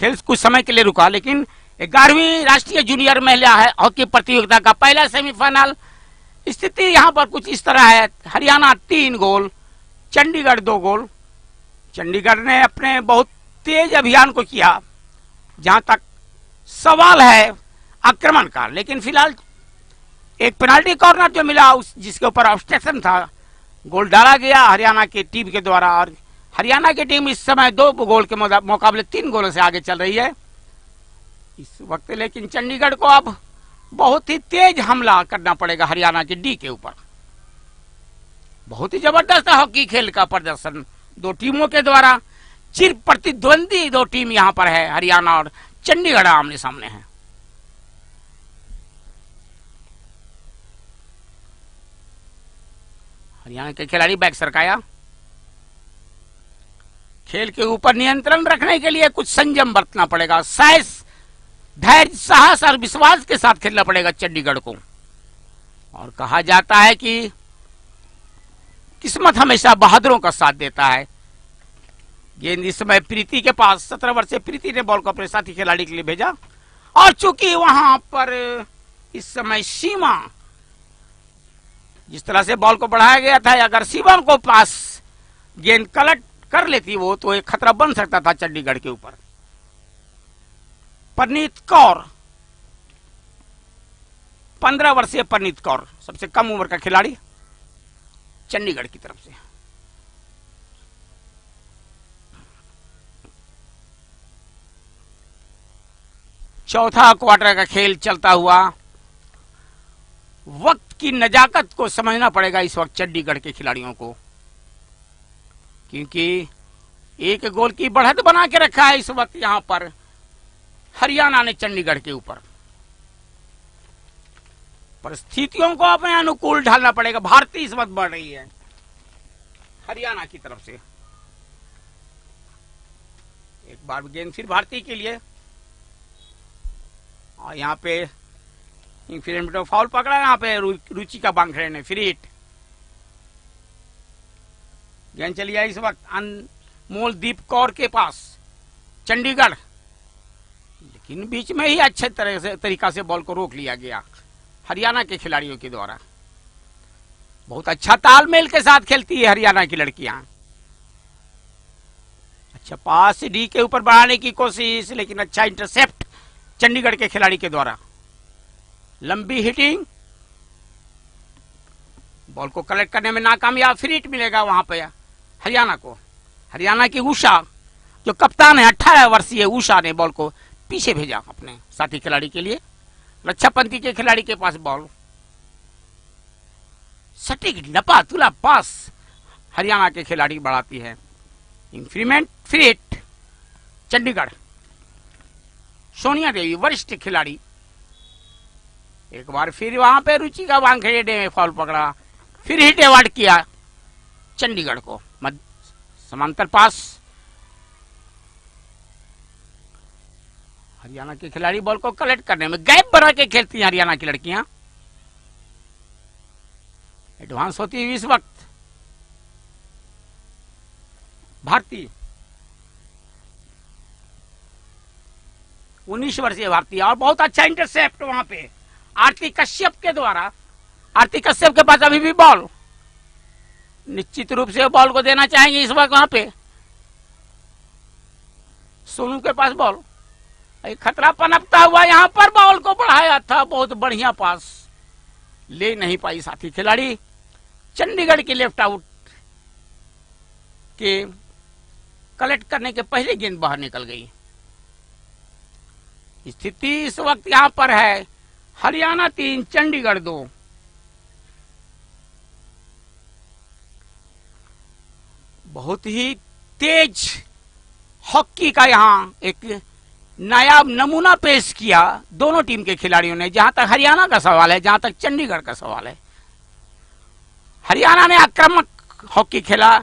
खेल कुछ समय के लिए रुका, लेकिन 11वीं राष्ट्रीय जूनियर महिला हॉकी प्रतियोगिता का पहला सेमीफाइनल स्थिति यहां पर कुछ इस तरह है। हरियाणा 3 गोल, चंडीगढ़ 2 गोल। चंडीगढ़ ने अपने बहुत तेज अभियान को किया, जहां तक सवाल है आक्रमण का, लेकिन फिलहाल एक पेनाल्टी कॉर्नर जो मिला जिसके ऊपर ऑब्स्ट्रक्शन था, गोल डाला गया हरियाणा की टीम के द्वारा। और हरियाणा की टीम इस समय 2 गोल के मुकाबले 3 गोलों से आगे चल रही है इस वक्त। लेकिन चंडीगढ़ को अब बहुत ही तेज हमला करना पड़ेगा हरियाणा की डी के ऊपर। बहुत ही जबरदस्त हॉकी खेल का प्रदर्शन 2 टीमों के द्वारा। चिर प्रतिद्वंदी 2 टीम यहां पर है, हरियाणा और चंडीगढ़ आमने सामने है। हरियाणा के खिलाड़ी बैक सरकाया। खेल के ऊपर नियंत्रण रखने के लिए कुछ संयम बरतना पड़ेगा, साहस, धैर्य, साहस और विश्वास के साथ खेलना पड़ेगा चंडीगढ़ को। और कहा जाता है कि किस्मत हमेशा बहादुरों का साथ देता है। गेंद इस समय प्रीति के पास, 17 वर्षीय प्रीति ने बॉल को अपने साथी खिलाड़ी के लिए भेजा। और चूंकि वहां पर इस समय सीमा, जिस तरह से बॉल को बढ़ाया गया था, अगर सीमा को पास गेंद कलट कर लेती वो, तो एक खतरा बन सकता था चंडीगढ़ के ऊपर। परनीत कौर, 15 वर्षीय परनीत कौर, सबसे कम उम्र का खिलाड़ी चंडीगढ़ की तरफ से। चौथा क्वार्टर का खेल चलता हुआ। वक्त की नजाकत को समझना पड़ेगा इस वक्त चंडीगढ़ के खिलाड़ियों को, क्योंकि 1 गोल की बढ़त बना के रखा है इस वक्त यहां पर हरियाणा ने चंडीगढ़ के ऊपर। परिस्थितियों को अपने अनुकूल ढालना पड़ेगा। भारतीय इस वक्त बढ़ रही है हरियाणा की तरफ से। एक बार गेंद फिर भारतीय के लिए, और यहाँ पे इंफीरियरमेंट ऑफ फाउल पकड़ा। यहाँ पे रुचिका बांखड़े ने फ्री हिट। गेंद चली आई इस वक्त अनमोल दीप कौर के पास, चंडीगढ़, लेकिन बीच में ही अच्छे तरीका से बॉल को रोक लिया गया हरियाणा के खिलाड़ियों के द्वारा। बहुत अच्छा तालमेल के साथ खेलती है हरियाणा की लड़कियां। अच्छा पास डी के ऊपर बढ़ाने की कोशिश, लेकिन अच्छा इंटरसेप्ट चंडीगढ़ के खिलाड़ी के द्वारा। लंबी हिटिंग, बॉल को कलेक्ट करने में नाकामयाब। फ्री हिट मिलेगा वहां पे हरियाणा को। हरियाणा की उषा जो कप्तान है, 18 वर्षीय उषा ने बॉल को पीछे भेजा अपने साथी खिलाड़ी के लिए। रक्षापंथी के खिलाड़ी के पास बॉल, सटीक नपा तुला पास हरियाणा के खिलाड़ी बढ़ाती है। Increment free hit Chandigarh. Sonia Devi वरिष्ठ खिलाड़ी, एक बार फिर वहां पे रुचिका वानखेड़े ने फॉल पकड़ा, फिर हिट अवार्ड किया चंडीगढ़ को। समांतर पास, हरियाणा के खिलाड़ी बॉल को कलेक्ट करने में गैप बना के खेलती हैं हरियाणा की लड़कियां। एडवांस होती हुई इस वक्त भारतीय 19 वर्षीय भारतीय, और बहुत अच्छा इंटरसेप्ट वहां पे आरती कश्यप के द्वारा। आरती कश्यप के पास अभी भी बॉल, निश्चित रूप से बॉल को देना चाहेंगे इस वक्त वहां पे। सोनू के पास बॉल, एक खतरा पनपता हुआ यहां पर बॉल को बढ़ाया था, बहुत बढ़िया पास, ले नहीं पाई साथी खिलाड़ी। चंडीगढ़ की लेफ्ट आउट के कलेक्ट करने के पहले गेंद बाहर निकल गई। स्थिति इस वक्त यहां पर है हरियाणा 3 चंडीगढ़ 2। बहुत ही तेज हॉकी का यहां एक नायाब नमूना पेश किया दोनों टीम के खिलाड़ियों ने। जहां तक हरियाणा का सवाल है, जहां तक चंडीगढ़ का सवाल है, हरियाणा ने आक्रामक हॉकी खेला,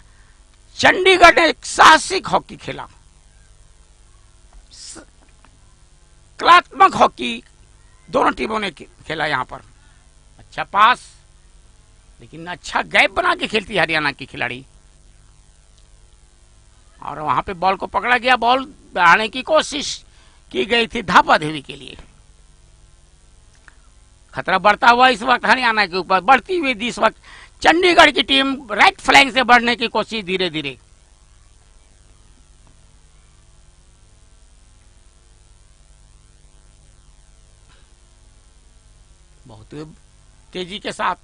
चंडीगढ़ ने एक साहसिक हॉकी खेला। कलात्मक हॉकी दोनों टीमों ने खेला यहां पर। अच्छा पास, लेकिन अच्छा गैप बना के खेलती है हरियाणा की खिलाड़ी, और वहां पे बॉल को पकड़ा गया। बॉल बढ़ाने की कोशिश की गई थी धापा देवी के लिए। खतरा बढ़ता हुआ इस वक्त हरियाणा के ऊपर, बढ़ती हुई इस वक्त चंडीगढ़ की टीम राइट फ्लैंक से बढ़ने की कोशिश धीरे धीरे। बहुत तेजी के साथ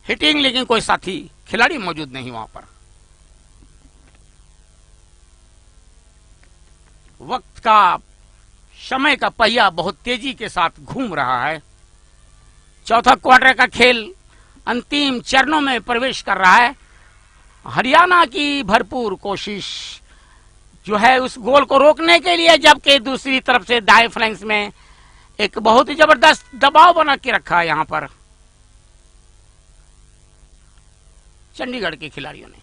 हिटिंग, लेकिन कोई साथी खिलाड़ी मौजूद नहीं वहां पर। वक्त का, समय का पहिया बहुत तेजी के साथ घूम रहा है। चौथा क्वार्टर का खेल अंतिम चरणों में प्रवेश कर रहा है। हरियाणा की भरपूर कोशिश जो है उस गोल को रोकने के लिए, जबकि दूसरी तरफ से दाएं फ्लैंक्स में एक बहुत ही जबरदस्त दबाव बना के रखा है यहां पर चंडीगढ़ के खिलाड़ियों ने।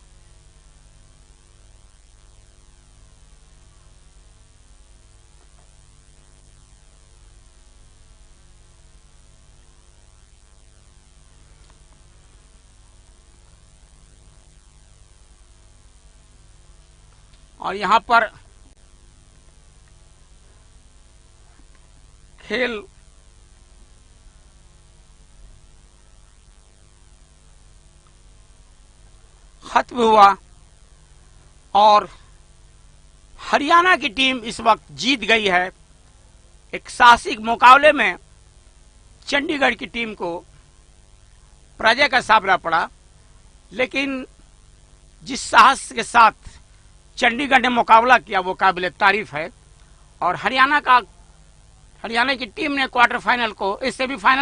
और यहां पर खेल खत्म हुआ और हरियाणा की टीम इस वक्त जीत गई है। एक साहसिक मुकाबले में चंडीगढ़ की टीम को पराजय का सामना पड़ा, लेकिन जिस साहस के साथ चंडीगढ़ ने मुकाबला किया वो काबिल तारीफ है। और हरियाणा की टीम ने क्वार्टर फाइनल को, इससे भी फाइनल